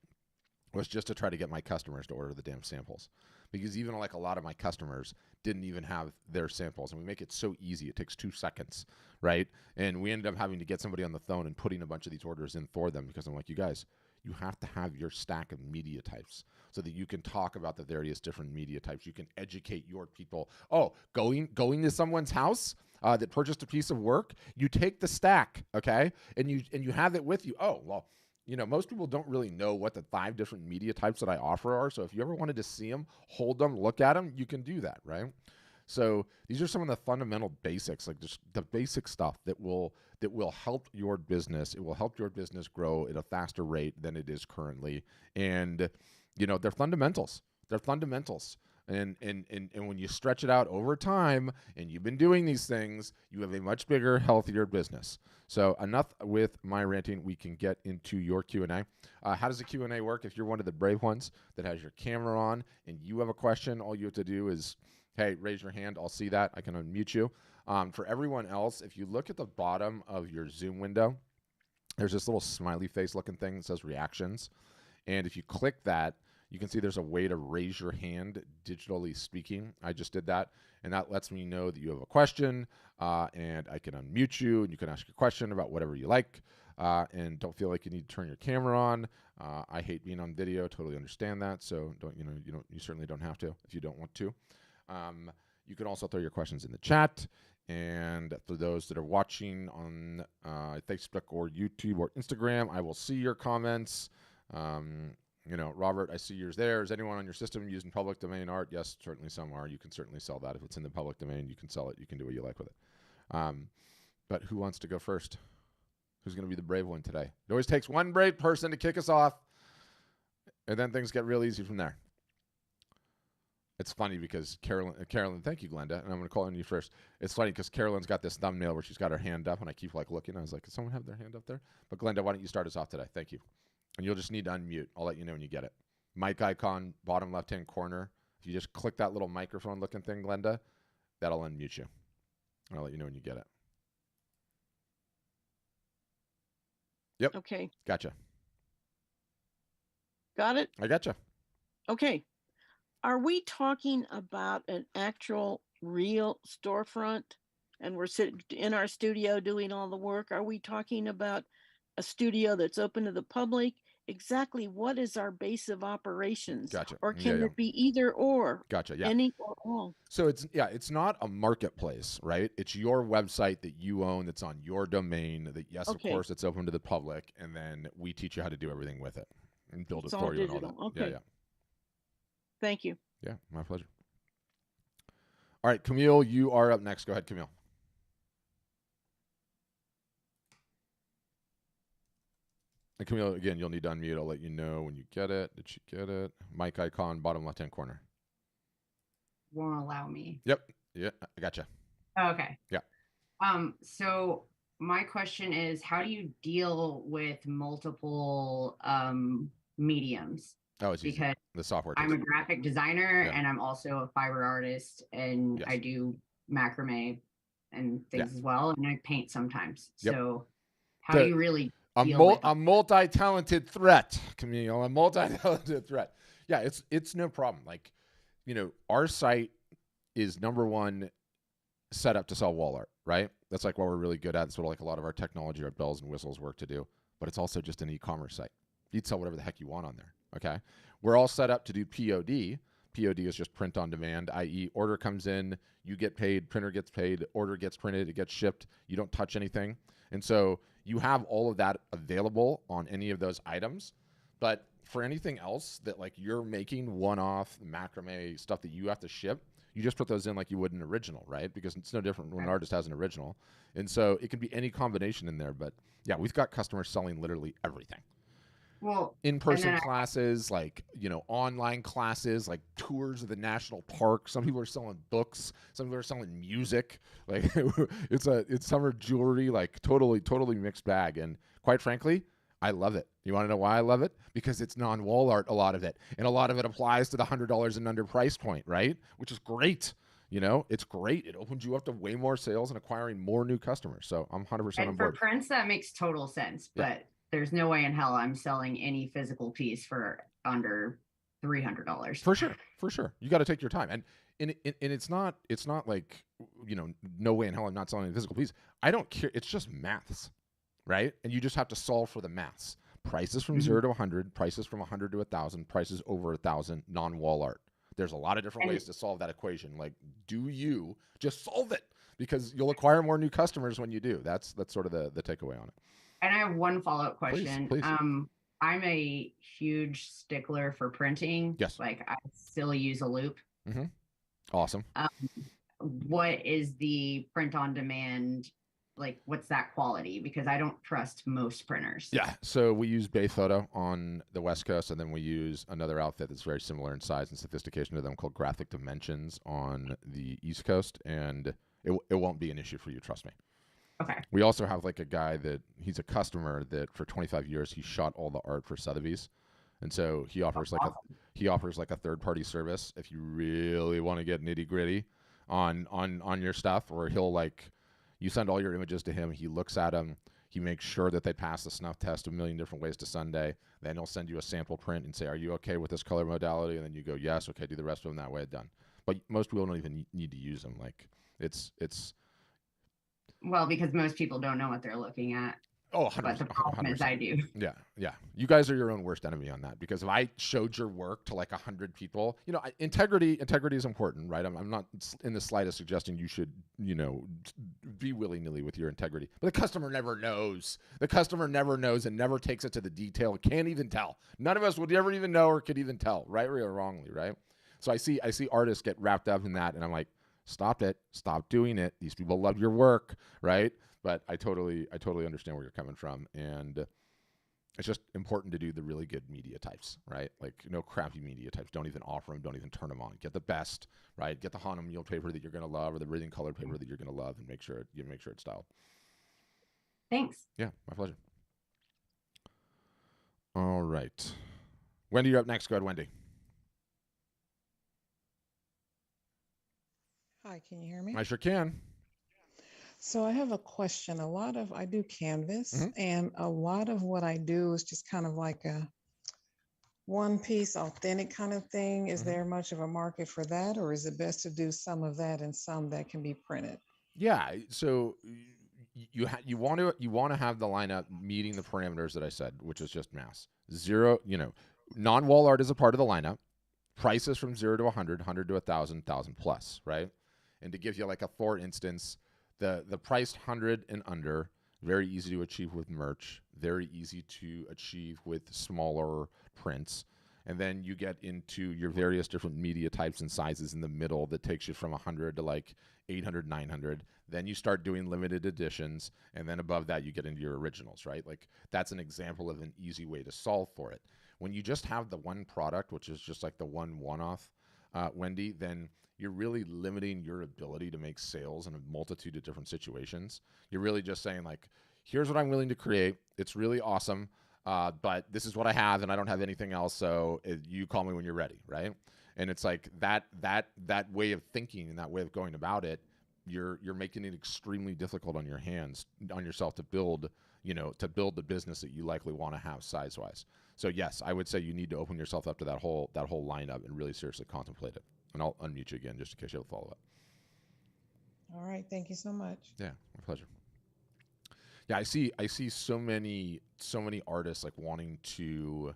was just to try to get my customers to order the damn samples. Because even like a lot of my customers didn't even have their samples, and we make it so easy. It takes 2 seconds, right? And we ended up having to get somebody on the phone and putting a bunch of these orders in for them, because I'm like, you guys, you have to have your stack of media types so that you can talk about the various different media types. You can educate your people. Oh, going to someone's house that purchased a piece of work, you take the stack, okay, and you have it with you. Oh, well, you know, most people don't really know what the 5 different media types that I offer are. So if you ever wanted to see them, hold them, look at them, you can do that, right? So these are some of the fundamental basics, like just the basic stuff that will help your business. It will help your business grow at a faster rate than it is currently. And, you know, they're fundamentals. They're fundamentals. And when you stretch it out over time, and you've been doing these things, you have a much bigger, healthier business. So enough with my ranting. We can get into your Q&A. How does the Q&A work? If you're one of the brave ones that has your camera on and you have a question, all you have to do is, hey, raise your hand. I'll see that. I can unmute you. For everyone else, if you look at the bottom of your Zoom window, there's this little smiley face looking thing that says reactions. And if you click that, you can see there's a way to raise your hand, digitally speaking. I just did that, and that lets me know that you have a question, and I can unmute you, and you can ask your question about whatever you like, and don't feel like you need to turn your camera on. I hate being on video, totally understand that, so you certainly don't have to if you don't want to. You can also throw your questions in the chat, and for those that are watching on Facebook or YouTube or Instagram, I will see your comments. You know, Robert, I see yours there. Is anyone on your system using public domain art? Yes, certainly some are. You can certainly sell that. If it's in the public domain, you can sell it. You can do what you like with it. But who wants to go first? Who's going to be the brave one today? It always takes one brave person to kick us off, and then things get real easy from there. It's funny because Carolyn, thank you, Glenda, and I'm going to call on you first. It's funny because Carolyn's got this thumbnail where she's got her hand up, and I keep like looking. I was like, does someone have their hand up there? But Glenda, why don't you start us off today? Thank you. And you'll just need to unmute. I'll let you know when you get it. Mic icon, bottom left-hand corner. If you just click that little microphone-looking thing, Glenda, that'll unmute you. I'll let you know when you get it. Yep. Okay. Gotcha. Got it? I gotcha. Okay. Are we talking about an actual real storefront and we're sitting in our studio doing all the work? Are we talking about a studio that's open to the public? Exactly what is our base of operations? Gotcha. Or can it be either or? Gotcha. Yeah. Any or all? So it's not a marketplace, right? It's your website that you own that's on your domain that, yes, Okay. of course, it's open to the public, and then we teach you how to do everything with it and build It's it all for you digital. and all that. Okay. Yeah. Thank you. Yeah, my pleasure. All right, Camille, you are up next. Go ahead, Camille. And Camille, again, you'll need to unmute. I'll let you know when you get it. Did you get it? Mic icon, bottom left-hand corner. Won't allow me. Yep. Yeah, I gotcha. Okay. Yeah. So my question is, how do you deal with multiple mediums? Oh, it's because easy. The software. I'm a graphic designer Yeah. and I'm also a fiber artist, and Yes. I do macrame and things Yeah. as well, and I paint sometimes. Yep. So how do you really a multi-talented threat, Camille? A multi-talented threat. Yeah, it's no problem. Like, you know, our site is number one set up to sell wall art, right? That's like what we're really good at. It's what like a lot of our technology, our bells and whistles work to do. But it's also just an e-commerce site. You'd sell whatever the heck you want on there. Okay. We're all set up to do POD. POD is just print on demand, i.e. order comes in, you get paid, printer gets paid, order gets printed, it gets shipped, you don't touch anything. And so you have all of that available on any of those items. But for anything else that like you're making one-off macrame stuff that you have to ship, you just put those in like you would an original, right? Because it's no different when an artist has an original. And so it can be any combination in there. But yeah, we've got customers selling literally everything. Well, in-person classes, like, you know, online classes, like tours of the national park. Some people are selling books. Some people are selling music. Like it's summer jewelry, like totally mixed bag. And quite frankly, I love it. You want to know why I love it? Because it's non-wall art, a lot of it. And a lot of it applies to the $100 and under price point, right? Which is great. You know, it's great. It opens you up to way more sales and acquiring more new customers. So I'm 100% on board. And for prints, that makes total sense. Yeah. But there's no way in hell I'm selling any physical piece for under $300. For sure. You got to take your time. And it's not like, you know, no way in hell I'm not selling a physical piece. I don't care. It's just maths, right? And you just have to solve for the maths. Prices from 0 to 100, prices from 100 to 1,000, prices over 1,000, non-wall art. There's a lot of different ways to solve that equation. Like, do you just solve it? Because you'll acquire more new customers when you do. That's sort of the takeaway on it. And I have one follow-up question. Please. I'm a huge stickler for printing. Yes. Like, I still use a loop. Mm-hmm. Awesome. What is the print on demand? Like, what's that quality? Because I don't trust most printers. Yeah. So we use Bay Photo on the West Coast, and then we use another outfit that's very similar in size and sophistication to them called Graphic Dimensions on the East Coast, and it won't be an issue for you. Trust me. Okay. We also have like a guy that he's a customer that for 25 years he shot all the art for Sotheby's, and so he offers like a third-party service if you really want to get nitty-gritty on your stuff, or he'll like you send all your images to him, he looks at them, he makes sure that they pass the snuff test a million different ways to Sunday, then he'll send you a sample print and say, are you okay with this color modality? And then you go, yes, okay, do the rest of them that way, done. But most people don't even need to use them. Like it's well, because most people don't know what they're looking at. Oh, 100%. But the problem is I do. Yeah. You guys are your own worst enemy on that, because if I showed your work to like 100 people, you know, integrity is important, right? I'm not in the slightest suggesting you should, you know, be willy-nilly with your integrity. But the customer never knows. The customer never knows and never takes it to the detail. Can't even tell. None of us would ever even know or could even tell, right or wrongly, right? So I see artists get wrapped up in that, and I'm like, stop it. Stop doing it. These people love your work, right? But I totally understand where you're coming from, and it's just important to do the really good media types, right? Like no crappy media types. Don't even offer them. Don't even turn them on. Get the best, right? Get the Hana Mule paper that you're going to love, or the Radiant Color paper that you're going to love, and make sure it's styled. Thanks. Yeah, my pleasure. All right, Wendy, you're up next. Go ahead, Wendy. Hi, can you hear me? I sure can. So I have a question. I do Canvas, Mhm. and a lot of what I do is just kind of like a one piece authentic kind of thing. Is Mhm. there much of a market for that, or is it best to do some of that and some that can be printed? Yeah. So you want to have the lineup meeting the parameters that I said, which is just mass zero. Non-wall art is a part of the lineup. Prices from 0 to 100, 100 to 1,000, 1,000 plus, right? And to give you like a for instance, the price 100 and under, very easy to achieve with merch, very easy to achieve with smaller prints. And then you get into your various different media types and sizes in the middle that takes you from 100 to like 800, 900. Then you start doing limited editions. And then above that, you get into your originals, right? Like that's an example of an easy way to solve for it. When you just have the one product, which is just like the one-off, Wendy, then you're really limiting your ability to make sales in a multitude of different situations. You're really just saying like, here's what I'm willing to create. It's really awesome, but this is what I have, and I don't have anything else. So you call me when you're ready, right? And it's like that way of thinking and that way of going about it. You're making it extremely difficult on yourself to build the business that you likely want to have size wise. So yes, I would say you need to open yourself up to that whole lineup and really seriously contemplate it. And I'll unmute you again just in case you have a follow up. All right, thank you so much. Yeah, my pleasure. Yeah, I see so many artists like wanting to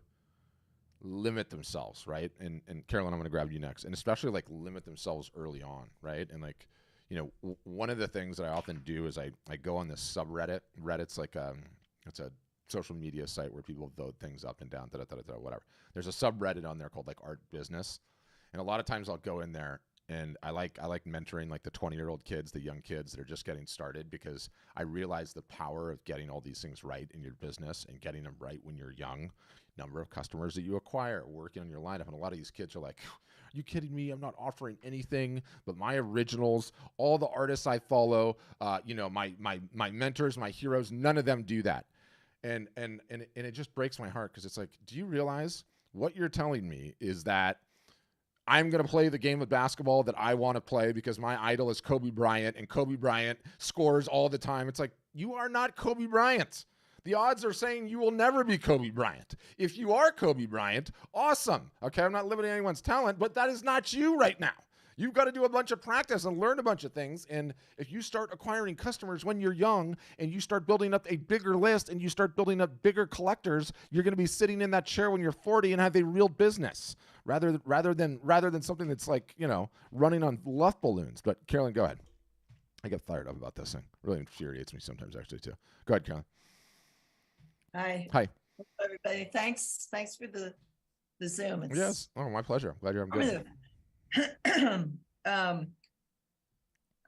limit themselves, right? And Carolyn, I'm going to grab you next, and especially like limit themselves early on, right? And like, one of the things that I often do is I go on this subreddit. Reddit's like it's a social media site where people vote things up and down, whatever. There's a subreddit on there called like Art Business, and a lot of times I'll go in there and I like mentoring like the 20-year-old kids, the young kids that are just getting started, because I realize the power of getting all these things right in your business and getting them right when you're young. Number of customers that you acquire, working on your lineup, and a lot of these kids are like, "Are you kidding me? I'm not offering anything but my originals. All the artists I follow, my mentors, my heroes, none of them do that." And it just breaks my heart because it's like, do you realize what you're telling me is that I'm going to play the game of basketball that I want to play because my idol is Kobe Bryant, and Kobe Bryant scores all the time. It's like, you are not Kobe Bryant. The odds are saying you will never be Kobe Bryant. If you are Kobe Bryant, awesome. Okay, I'm not limiting anyone's talent, but that is not you right now. You've got to do a bunch of practice and learn a bunch of things. And if you start acquiring customers when you're young and you start building up a bigger list and you start building up bigger collectors, you're going to be sitting in that chair when you're 40 and have a real business rather than something that's like, running on fluff balloons. But Carolyn, go ahead. I get fired up about this thing. It really infuriates me sometimes, actually, too. Go ahead, Carolyn. Hi. Hi. Everybody. Thanks for the Zoom. Yes. Oh, my pleasure. I'm glad you're good.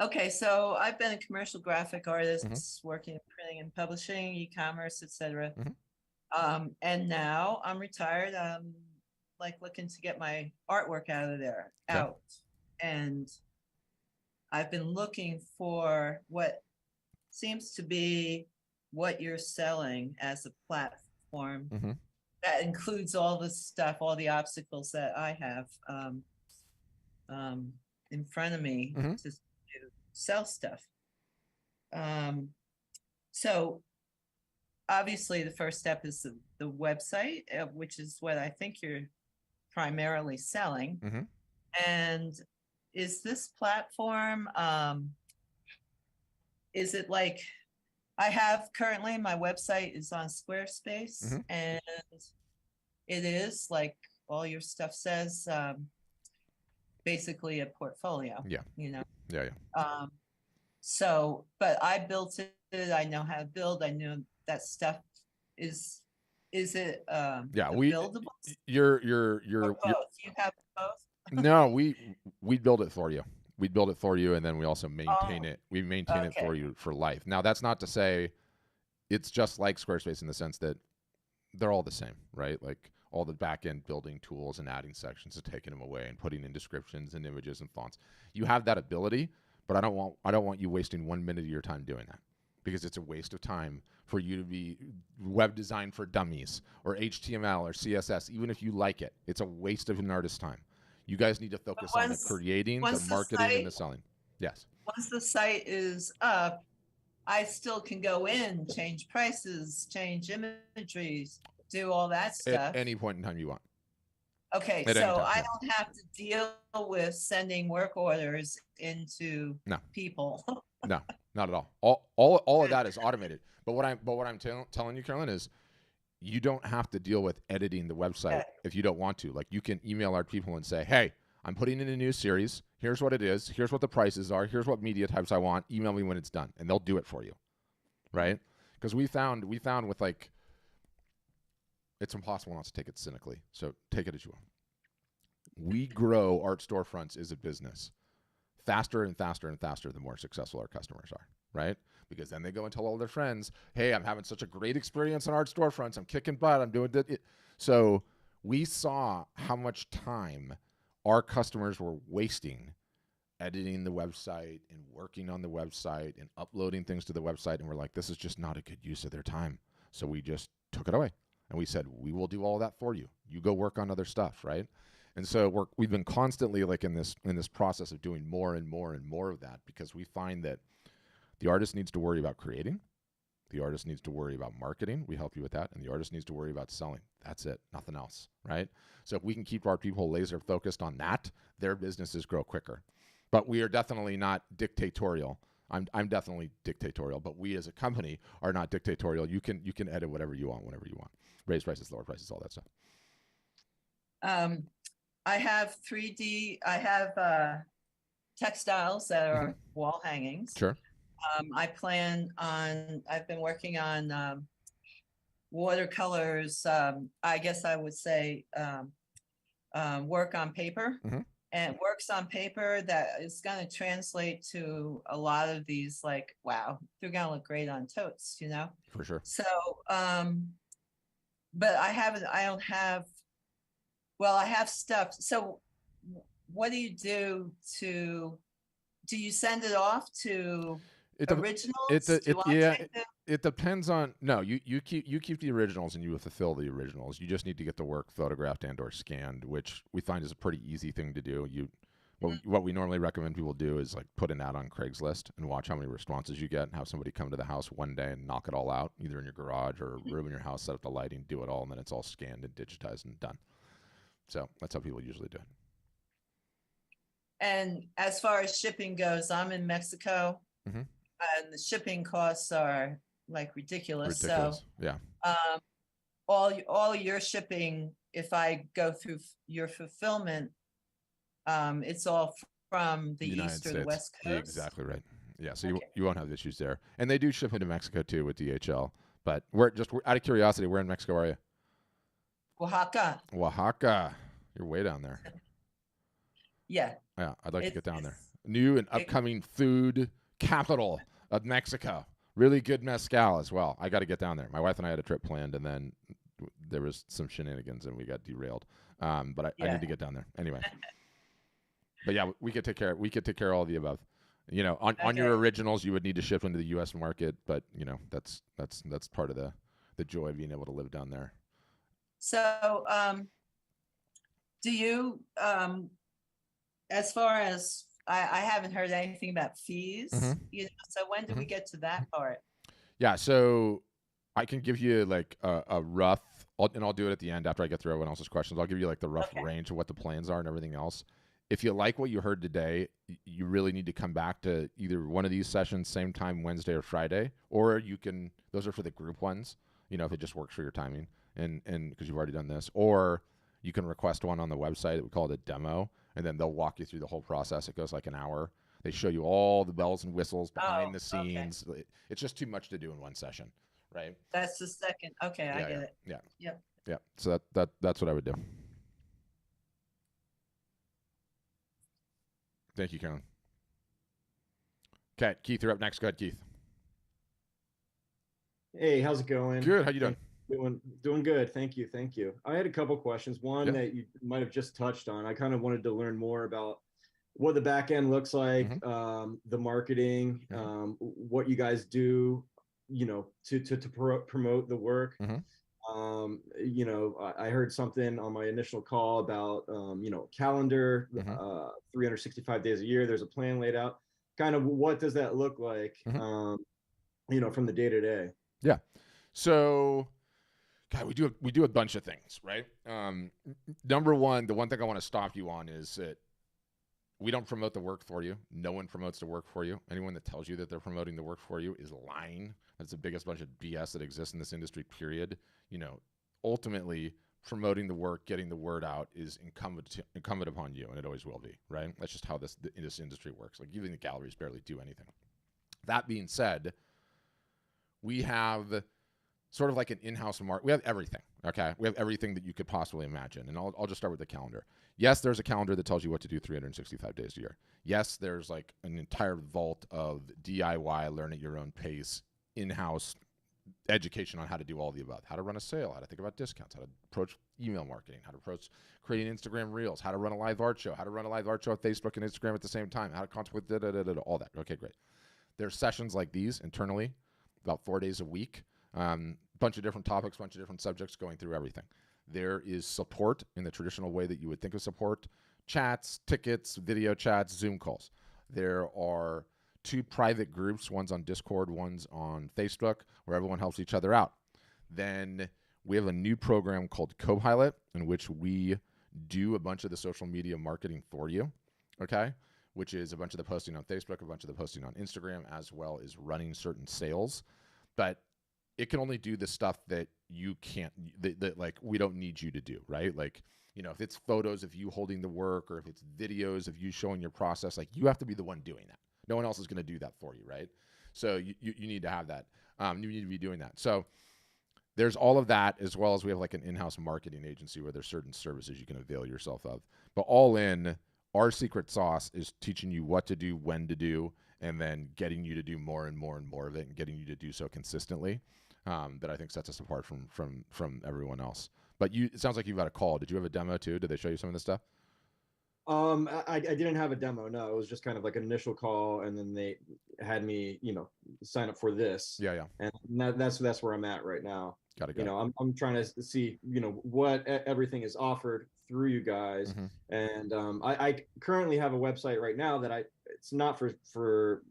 Okay, so I've been a commercial graphic artist, working in printing and publishing, e-commerce, etc. And now I'm retired. I'm like looking to get my artwork out. And I've been looking for what seems to be what you're selling as a platform that includes all the stuff, all the obstacles that I have in front of me to sell stuff. So obviously the first step is the website, which is what I think you're primarily selling. And is this platform, is it like, I have currently, my website is on Squarespace, and it is like all your stuff says, basically a portfolio. Yeah. So, but I built it. I know how to build. I know that stuff is it buildable? You're or both? You have both? No, we build it for you. We'd build it for you, and then we also maintain Oh, it. We maintain it for okay. you for life. Now, that's not to say it's just like Squarespace in the sense that they're all the same, right? Like all the back end building tools and adding sections and taking them away and putting in descriptions and images and fonts. You have that ability, but I don't want you wasting 1 minute of your time doing that, because it's a waste of time for you to be web design for dummies or HTML or CSS. Even if you like it, it's a waste of an artist's time. You guys need to But focus on the creating, the once the marketing, and site the selling. Yes. once the site is up, I still can go in, change prices, change imageries, do all that At stuff. any point in time you want. Okay, At any so time, I yeah. don't have to deal with sending work orders into No. people. No, not at all. All of that is automated. But what I'm telling you, Carolyn, is you don't have to deal with editing the website Okay. if you don't want to. Like, you can email our people and say, hey, I'm putting in a new series. Here's what it is. Here's what the prices are. Here's what media types I want. Email me when it's done, and they'll do it for you, right? Because we found with, like, it's impossible not to take it cynically. So take it as you will. We grow art storefronts as a business faster and faster and faster the more successful our customers are, right? Because then they go and tell all their friends, hey, I'm having such a great experience on art storefronts. I'm kicking butt. I'm doing it. So we saw how much time our customers were wasting editing the website and working on the website and uploading things to the website. And we're like, this is just not a good use of their time. So we just took it away. And we said, we will do all that for you. You go work on other stuff, right? And so we've been constantly, like, in this process of doing more and more and more of that, because we find that the artist needs to worry about creating, the artist needs to worry about marketing. We help you with that, and the artist needs to worry about selling. That's it, nothing else, right? So if we can keep our people laser focused on that, their businesses grow quicker. But we are definitely not dictatorial. I'm definitely dictatorial, but we as a company are not dictatorial. You can edit whatever you want, whenever you want, raise prices, lower prices, all that stuff. I have 3D. I have textiles that are wall hangings. Sure. I've been working on watercolors. I guess I would say work on paper. And it works on paper that is going to translate to a lot of these, like, wow, they're going to look great on totes, you know? For sure. So, but I don't have, well, I have stuff. So what do you do you send it off to originals? It depends on, no, you keep the originals and you fulfill the originals. You just need to get the work photographed and or scanned, which we find is a pretty easy thing to do. What we normally recommend people do is, like, put an ad on Craigslist and watch how many responses you get, and have somebody come to the house one day and knock it all out, either in your garage or a room in your house, set up the lighting, do it all, and then it's all scanned and digitized and done. So that's how people usually do it. And as far as shipping goes, I'm in Mexico, and the shipping costs are, like, ridiculous. So yeah. All your shipping, if I go through your fulfillment, it's all from the United East States. or the West Coast. Exactly right. Yeah, so you won't have issues there. And they do ship into Mexico too with DHL. But we're out of curiosity, where in Mexico are you? Oaxaca. You're way down there. Yeah. Yeah, I'd like to get down there. New and upcoming food capital of Mexico. Really good mezcal as well. I got to get down there. My wife and I had a trip planned, and then there was some shenanigans and we got derailed. But I need to get down there anyway. But yeah, we could take care of all the above. You know, on your originals, you would need to ship into the U.S. market, but you know, that's part of the joy of being able to live down there. So, do you, as far as I haven't heard anything about fees, you know, so when do we get to that part? Yeah, so I can give you, like, a rough, and I'll do it at the end after I get through everyone else's questions. I'll give you, like, the rough range of what the plans are and everything else. If you like what you heard today, you really need to come back to either one of these sessions, same time Wednesday or Friday, or those are for the group ones, you know, if it just works for your timing, and because you've already done this, or you can request one on the website. We call it a demo, and then they'll walk you through the whole process. It goes like an hour. They show you all the bells and whistles behind the scenes. Okay. It's just too much to do in one session, right? That's the second. Okay, I get it. Yeah. Yep. Yeah. So that's what I would do. Thank you, Carolyn. Okay, Keith, you're up next. Go ahead, Keith. Hey, how's it going? Good. How you doing? Doing good. Thank you. Thank you. I had a couple questions. One that you might have just touched on. I kind of wanted to learn more about what the back end looks like, the marketing, what you guys do, to promote the work. I heard something on my initial call about, calendar, 365 days a year. There's a plan laid out. Kind of what does that look like, from the day to day? Yeah. So, God, we do a bunch of things, right? Number one, the one thing I want to stop you on is that we don't promote the work for you. No one promotes the work for you. Anyone that tells you that they're promoting the work for you is lying. That's the biggest bunch of BS that exists in this industry, period. Ultimately, promoting the work, getting the word out is incumbent upon you, and it always will be, right? That's just how this industry works. Like, even the galleries barely do anything. That being said, we have sort of like an in-house market. We have everything, okay? We have everything that you could possibly imagine. And I'll just start with the calendar. Yes, there's a calendar that tells you what to do 365 days a year. Yes, there's like an entire vault of DIY, learn at your own pace, in-house education on how to do all the above, how to run a sale, how to think about discounts, how to approach email marketing, how to approach creating Instagram reels, how to run a live art show, how to run a live art show on Facebook and Instagram at the same time, how to contact with all that. Okay, great. There's sessions like these internally, about 4 days a week. Bunch of different topics, bunch of different subjects, going through everything. There is support in the traditional way that you would think of support: chats, tickets, video chats, Zoom calls. There are 2 private groups, one's on Discord, one's on Facebook, where everyone helps each other out. Then we have a new program called Copilot, in which we do a bunch of the social media marketing for you, okay? Which is a bunch of the posting on Facebook, a bunch of the posting on Instagram, as well as running certain sales. But it can only do the stuff that you can't, that like we don't need you to do, right? Like, if it's photos of you holding the work, or if it's videos of you showing your process, like, you have to be the one doing that. No one else is going to do that for you, right? So you need to have that. You need to be doing that. So there's all of that, as well as we have like an in-house marketing agency where there's certain services you can avail yourself of. But all in, our secret sauce is teaching you what to do, when to do, and then getting you to do more and more and more of it, and getting you to do so consistently. That I think sets us apart from everyone else. But it sounds like you've got a call. Did you have a demo too? Did they show you some of this stuff? I didn't have a demo. No, it was just kind of like an initial call, and then they had me, sign up for this. Yeah. And that's where I'm at right now. Got it. I'm trying to see, what everything is offered through you guys. And I currently have a website right now that it's not for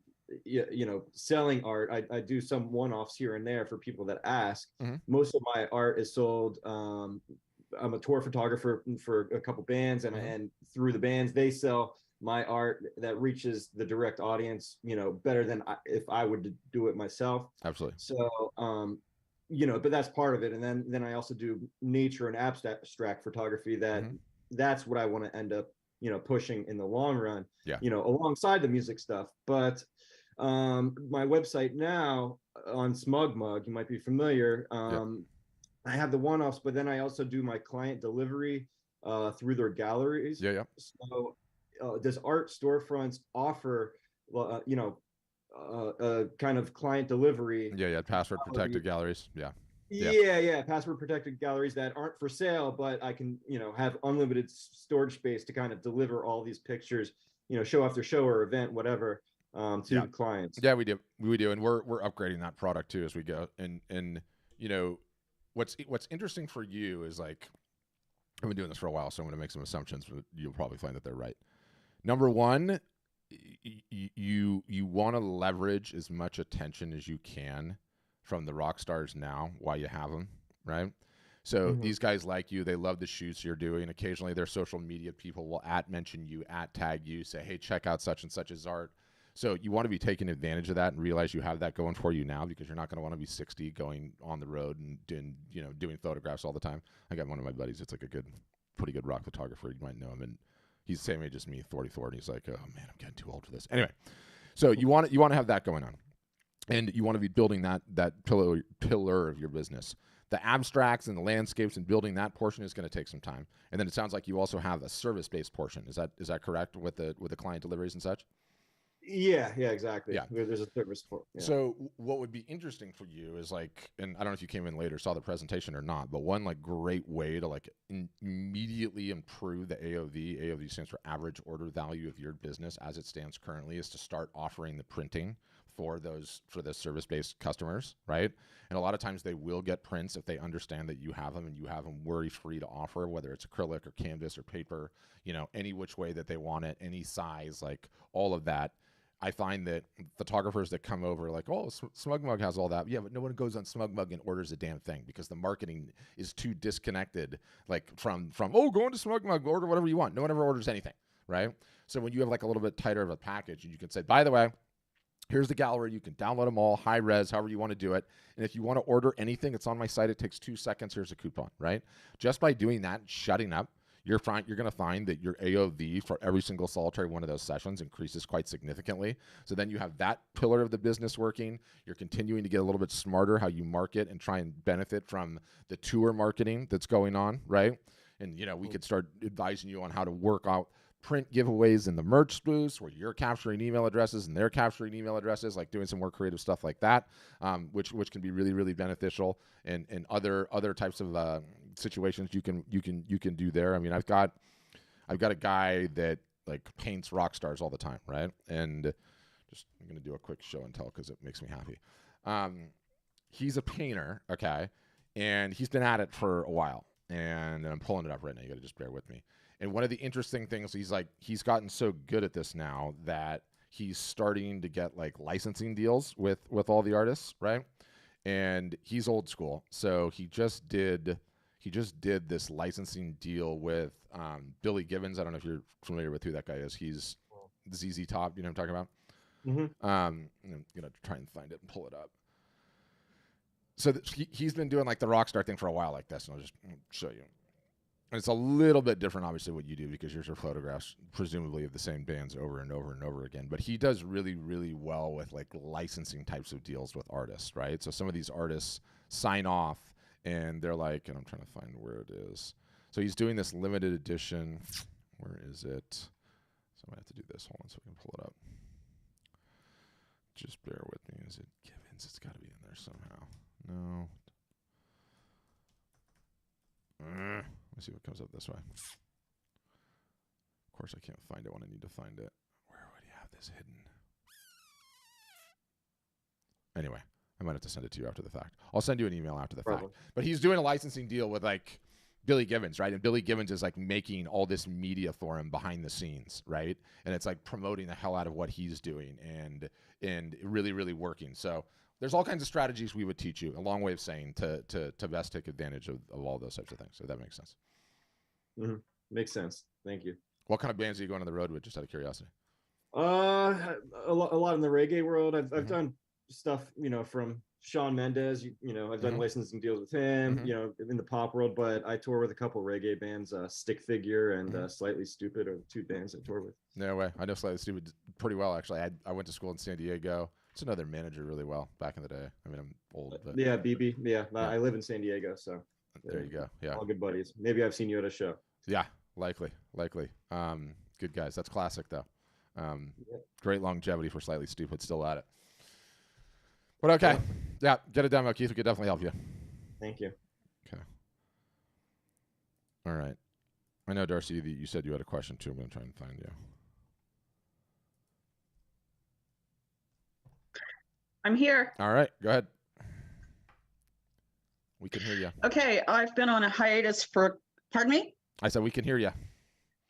selling art. I do some one-offs here and there for people that ask. Most of my art is sold. I'm a tour photographer for a couple bands, and through the bands, they sell my art that reaches the direct audience, better than if I would do it myself. Absolutely. So, but that's part of it. And then I also do nature and abstract photography. That's what I want to end up, pushing in the long run. Yeah. Alongside the music stuff. But my website now on SmugMug, you might be familiar. I have the one-offs, but then I also do my client delivery through their galleries. Yeah. So does art storefronts offer, kind of client delivery? Yeah. Password protected galleries. Yeah. Password protected galleries that aren't for sale, but I can, have unlimited storage space to kind of deliver all these pictures, show after show or event, whatever, to clients. Yeah, we do, and we're upgrading that product too as we go. And what's interesting for you is, like, I've been doing this for a while, so I'm going to make some assumptions, but you'll probably find that they're right. Number one, you want to leverage as much attention as you can from the rock stars now while you have them, right? So these guys like you, they love the shoots you're doing. Occasionally their social media people will mention you, tag you, say, hey, check out such and such's art. So you want to be taking advantage of that and realize you have that going for you now, because you're not going to want to be 60 going on the road and doing photographs all the time. I got one of my buddies. It's like pretty good rock photographer. You might know him, and he's the same age as me, 44, and he's like, oh man, I'm getting too old for this. Anyway, so you want to have that going on, and you want to be building that pillar of your business. The abstracts and the landscapes and building that portion is going to take some time. And then it sounds like you also have a service-based portion. Is that correct with the client deliveries and such? Yeah, exactly. Yeah. There's a service for. Yeah. So what would be interesting for you is like, and I don't know if you came in later, saw the presentation or not, but one like great way to like immediately improve the AOV. AOV stands for average order value of your business as it stands currently, is to start offering the printing for the service-based customers, right? And a lot of times they will get prints if they understand that you have them and you have them worry-free to offer, whether it's acrylic or canvas or paper, any which way that they want it, any size, like all of that. I find that photographers that come over like, oh, SmugMug has all that. Yeah, but no one goes on SmugMug and orders a damn thing because the marketing is too disconnected, like from oh, go into SmugMug, order whatever you want. No one ever orders anything, right? So when you have like a little bit tighter of a package, and you can say, by the way, here's the gallery. You can download them all, high res, however you want to do it. And if you want to order anything, it's on my site. It takes 2 seconds. Here's a coupon, right? Just by doing that, shutting up, you're going to find that your AOV for every single solitary one of those sessions increases quite significantly. So then you have that pillar of the business working. You're continuing to get a little bit smarter how you market and try and benefit from the tour marketing that's going on, right? And, we could start advising you on how to work out print giveaways in the merch booths where you're capturing email addresses and they're capturing email addresses, like doing some more creative stuff like that, which can be really, really beneficial, and other types of situations you can do there. I mean, I've got a guy that like paints rock stars all the time, right? And I'm going to do a quick show and tell because it makes me happy. He's a painter, okay, and he's been at it for a while, and I'm pulling it up right now. You got to just bear with me. And one of the interesting things, he's gotten so good at this now that he's starting to get like licensing deals with all the artists, right? And he's old school, so he just did this licensing deal with Billy Gibbons. I don't know if you're familiar with who that guy is. He's ZZ Top. You know what I'm talking about? Mm-hmm. I'm gonna try and find it and pull it up. So he's been doing like the rock star thing for a while like this, and I'll just show you. And it's a little bit different, obviously, what you do because yours are photographs, presumably of the same bands over and over and over again. But he does really, really well with like licensing types of deals with artists, right? So some of these artists sign off and they're like, and I'm trying to find where it is. So he's doing this limited edition. Where is it? So I'm going to have to do this. Hold on so we can pull it up. Just bear with me. Is it Gibbons? It's got to be in there somehow. No. Let's see what comes up this way. Of course, I can't find it when I need to find it. Where would you have this hidden? Anyway, I might have to send it to you after the fact. I'll send you an email after the fact. But he's doing a licensing deal with like Billy Gibbons, right? And Billy Gibbons is like making all this media for him behind the scenes, right? And it's like promoting the hell out of what he's doing and really, really working. So there's all kinds of strategies we would teach you. A long way of saying to best take advantage of all those types of things. So that makes sense. Mm-hmm. Makes sense. Thank you. What kind of bands are you going on the road with, just out of curiosity? A lot in the reggae world. I've done stuff, from Shawn Mendes. I've done licensing deals with him. In the pop world, but I tour with a couple reggae bands, Stick Figure and Slightly Stupid are 2 bands I tour with. No way. I know Slightly Stupid pretty well, actually. I went to school in San Diego. It's another manager really well back in the day. I mean, I'm old, but yeah, BB. Yeah, I live in San Diego, so there you go. Yeah, all good buddies. Maybe I've seen you at a show. Yeah, likely. Good guys. That's classic though. Great longevity for Slightly Stupid. Still at it. But okay, yeah, get a demo, Keith. We could definitely help you. Thank you. Okay. All right. I know, Darcy, that you said you had a question too. I'm going to try and find you. I'm here. All right, go ahead. We can hear you. Okay, I've been on a hiatus for, pardon me? I said we can hear you.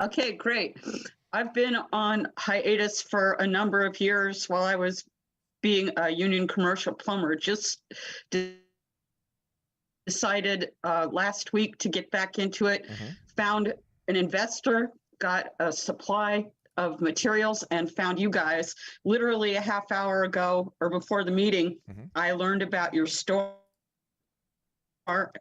Okay, great. I've been on hiatus for a number of years while I was being a union commercial plumber. Just decided last week to get back into it. Found an investor, got a supply of materials, and found you guys. Literally a half hour ago or before the meeting, I learned about your store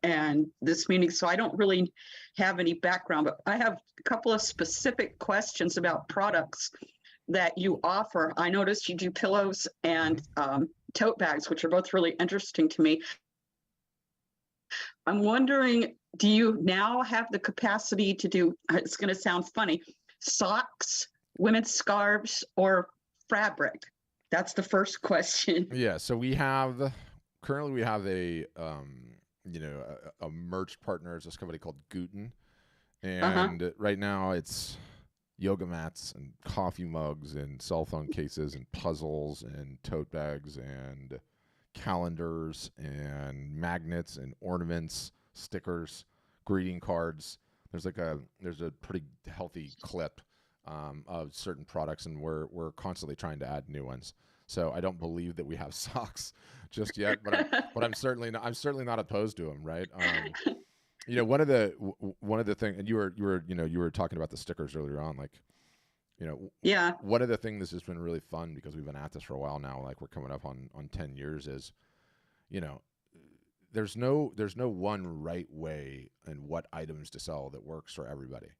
and this meeting, so I don't really have any background, but I have a couple of specific questions about products that you offer. I noticed you do pillows and tote bags, which are both really interesting to me. I'm wondering, do you now have the capacity to do, it's going to sound funny, socks, women's scarves, or fabric? That's the first question. Yeah. So currently we have a merch partner. It's this company called Guten. And right now it's yoga mats and coffee mugs and cell phone cases and puzzles and tote bags and calendars and magnets and ornaments, stickers, greeting cards. There's a pretty healthy clip of certain products, and we're constantly trying to add new ones. So I don't believe that we have socks just yet, but I'm certainly not opposed to them, right? One of the things, and you were talking about the stickers earlier on, like, Yeah. one of the things that's just been really fun, because we've been at this for a while now, like we're coming up on 10 years, is, there's no one right way and what items to sell that works for everybody.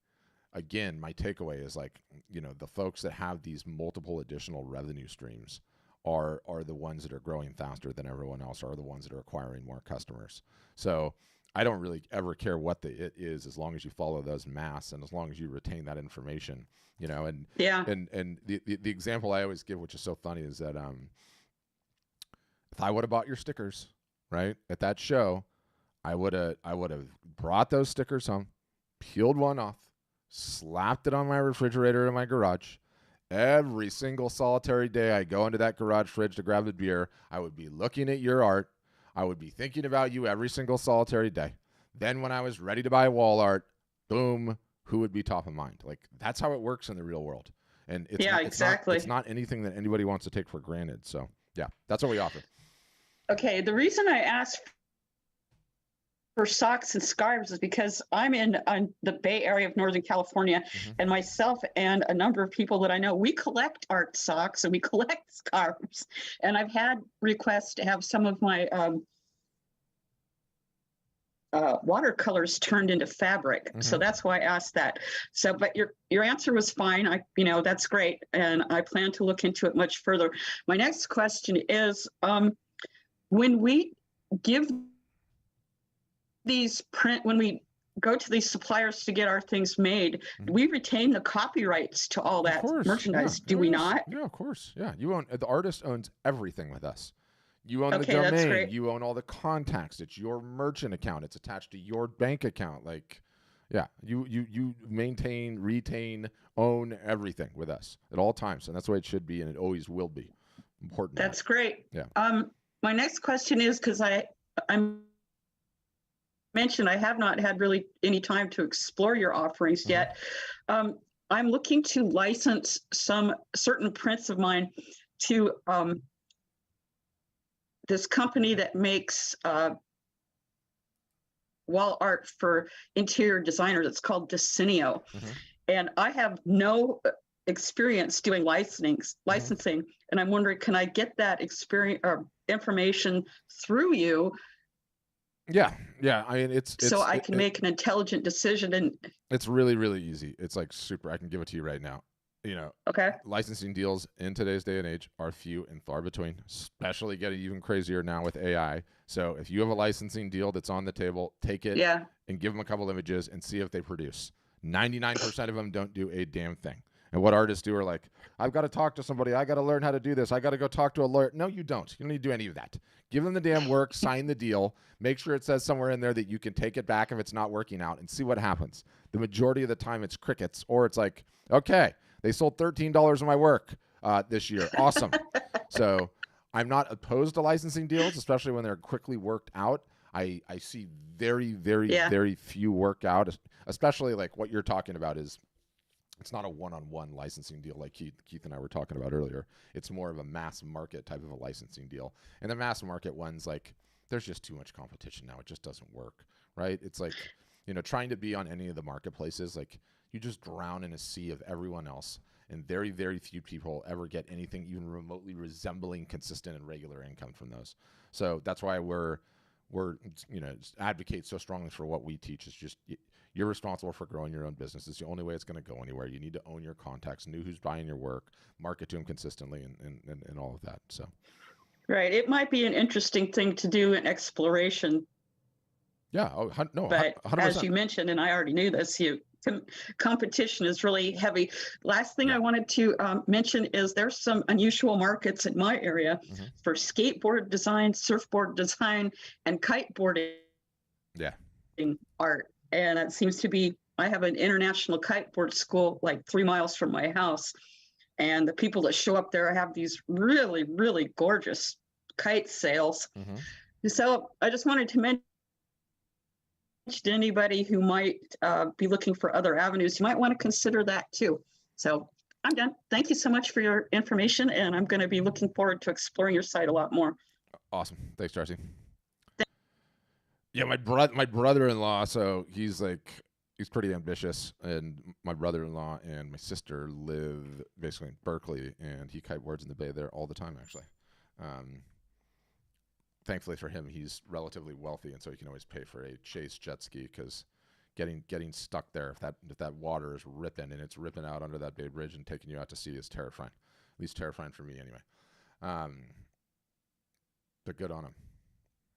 Again, my takeaway is, like, the folks that have these multiple additional revenue streams are the ones that are growing faster than everyone else, are the ones that are acquiring more customers. So I don't really ever care what it is, as long as you follow those maths and as long as you retain that information, and Yeah. and the example I always give, which is so funny, is that if I would have bought your stickers, right, at that show, I would have brought those stickers home, peeled one off, slapped it on my refrigerator in my garage. Every single solitary day I go into that garage fridge to grab a beer, I would be looking at your art. I would be thinking about you every single solitary day. Then when I was ready to buy wall art, boom, who would be top of mind? Like, that's how it works in the real world. And it's exactly. It's not anything that anybody wants to take for granted. So yeah, that's what we offer. Okay. The reason I asked for socks and scarves is because I'm in the Bay Area of Northern California, and myself and a number of people that I know, we collect art socks and we collect scarves. And I've had requests to have some of my watercolors turned into fabric. So that's why I asked that. So, but your answer was fine. That's great. And I plan to look into it much further. My next question is, when we give when we go to these suppliers to get our things made, we retain the copyrights to all that merchandise, do we not? Yeah, of course. Yeah, the artist owns everything with us. You own the Okay, that's domain. great. You own all the contacts. It's your merchant account. It's attached to your bank account. Like, yeah, you maintain, retain, own everything with us at all times, and that's the way it should be, and it always will be. Important. That's great. Yeah. My next question is, because I mentioned I have not had really any time to explore your offerings yet. I'm looking to license some certain prints of mine to this company that makes wall art for interior designers. It's called Decenio. And I have no experience doing licensing. And I'm wondering, can I get that experience or information through you? Yeah. I mean, so I can make an intelligent decision. And it's really, really easy. It's like super. I can give it to you right now. Okay. Licensing deals in today's day and age are few and far between, especially getting even crazier now with AI. So if you have a licensing deal that's on the table, take it and give them a couple images and see if they produce. 99% of them don't do a damn thing. And what artists do are like, I've got to talk to somebody. I got to learn how to do this. I got to go talk to a lawyer. No, you don't. You don't need to do any of that. Give them the damn work, sign the deal, make sure it says somewhere in there that you can take it back if it's not working out, and see what happens. The majority of the time it's crickets, or it's like, okay, they sold $13 of my work this year. Awesome. So I'm not opposed to licensing deals, especially when they're quickly worked out. I see very, very, very few work out, especially like what you're talking about is, it's not a one-on-one licensing deal like Keith and I were talking about earlier. It's more of a mass market type of a licensing deal. And the mass market ones, like, there's just too much competition now. It just doesn't work, right? It's like, trying to be on any of the marketplaces, like, you just drown in a sea of everyone else. And very, very few people ever get anything even remotely resembling consistent and regular income from those. So that's why we're advocate so strongly for what we teach. Is just, you're responsible for growing your own business. It's the only way it's going to go anywhere. You need to own your contacts, know who's buying your work, market to them consistently, and all of that. So, right. It might be an interesting thing to do in exploration. Yeah. Oh, no. But 100%. as you mentioned, and I already knew this, competition is really heavy. Last thing Yeah. I wanted to mention is there's some unusual markets in my area Mhm. for skateboard design, surfboard design, and kiteboarding Yeah. art. And it seems to be, I have an international kiteboard school like 3 miles from my house. And the people that show up there have these really, really gorgeous kite sails. Mhm. So I just wanted to mention to anybody who might be looking for other avenues, you might want to consider that too. So I'm done. Thank you so much for your information, and I'm going to be looking forward to exploring your site a lot more. Awesome. Thanks, Darcy. Yeah, my brother-in-law, so he's pretty ambitious, and my brother-in-law and my sister live basically in Berkeley, and he kiteboards in the bay there all the time, actually. Thankfully for him, he's relatively wealthy, and so he can always pay for a Chase jet ski, because getting stuck there, if that water is ripping and it's ripping out under that Bay Bridge and taking you out to sea, is terrifying. At least terrifying for me, anyway. But good on him.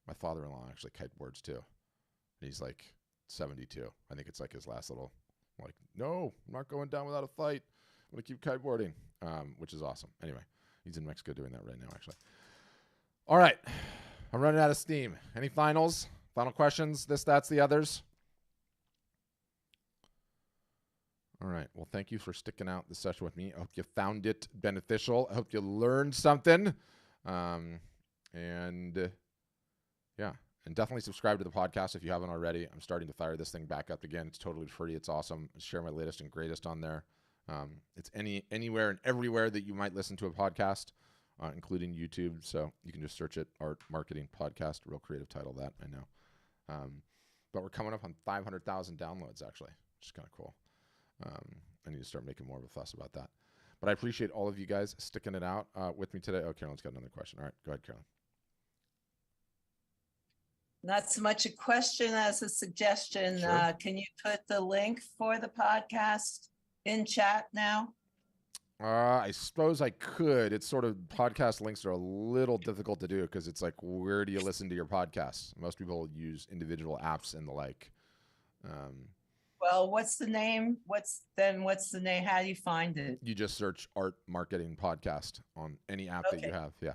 My father-in-law actually kiteboards too. He's like 72. I think it's like his last little, like, no, I'm not going down without a fight. I'm going to keep kiteboarding, which is awesome. Anyway, he's in Mexico doing that right now, actually. All right. I'm running out of steam. Any final questions? That's the others. All right. Well, thank you for sticking out this session with me. I hope you found it beneficial. I hope you learned something. Yeah, and definitely subscribe to the podcast if you haven't already. I'm starting to fire this thing back up again. It's totally free. It's awesome. I share my latest and greatest on there. It's anywhere and everywhere that you might listen to a podcast, including YouTube. So you can just search it, Art Marketing Podcast. Real creative title, that, I know. But we're coming up on 500,000 downloads, actually, which is kind of cool. I need to start making more of a fuss about that. But I appreciate all of you guys sticking it out with me today. Oh, Carolyn's got another question. All right, go ahead, Carolyn. Not so much a question as a suggestion. Sure. Can you put the link for the podcast in chat now? I suppose I could. It's sort of, podcast links are a little difficult to do, because it's like, where do you listen to your podcasts? Most people use individual apps and the like. Well, what's the name? What's the name? How do you find it? You just search Art Marketing Podcast on any app that you have. Yeah.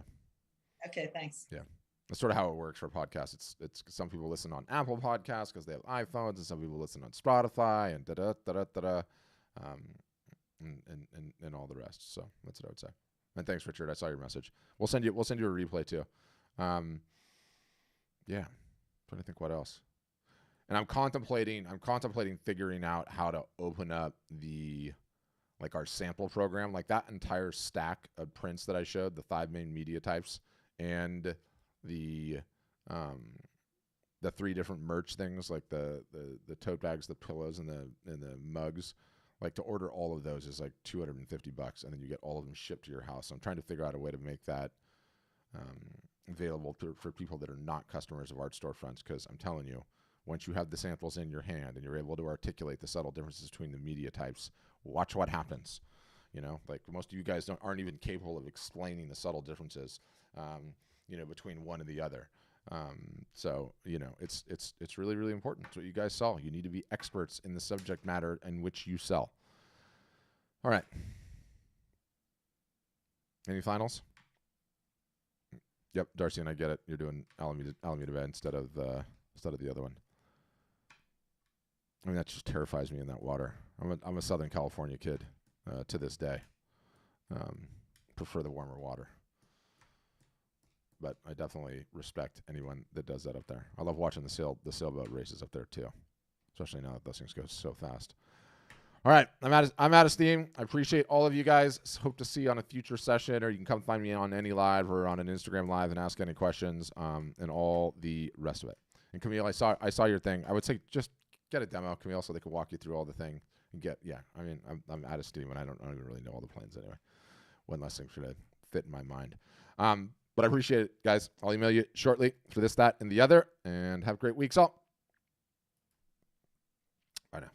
Okay, thanks. Yeah. That's sort of how it works for podcasts. It's some people listen on Apple Podcasts because they have iPhones, and some people listen on Spotify and and all the rest. So that's what I would say. And thanks, Richard. I saw your message. We'll send you a replay too. Yeah. Trying to think what else. And I'm contemplating figuring out how to open up our sample program, like that entire stack of prints that I showed, the 5 main media types, and the 3 different merch things, like the tote bags, the pillows, and the mugs. Like, to order all of those is like $250, and then you get all of them shipped to your house. So I'm trying to figure out a way to make that available for people that are not customers of Art Storefronts, because I'm telling you, once you have the samples in your hand and you're able to articulate the subtle differences between the media types, watch what happens. Like, most of you guys aren't even capable of explaining the subtle differences, between one and the other. So it's really, really important. It's what you guys saw. You need to be experts in the subject matter in which you sell. All right. Any finals? Yep, Darcy, and I get it. You're doing Alameda Bay instead of the other one. I mean, that just terrifies me in that water. I'm a Southern California kid to this day. Prefer the warmer water. But I definitely respect anyone that does that up there. I love watching the sailboat races up there too, especially now that those things go so fast. All right, I'm out of steam. I appreciate all of you guys. Hope to see you on a future session, or you can come find me on any live or on an Instagram live and ask any questions, and all the rest of it. And Camille, I saw your thing. I would say just get a demo, Camille, so they can walk you through all the thing and get. Yeah, I mean, I'm out of steam, and I don't even really know all the plans anyway. One less thing should fit in my mind. But I appreciate it, guys. I'll email you shortly for this, that, and the other. And have a great week, all. Bye now.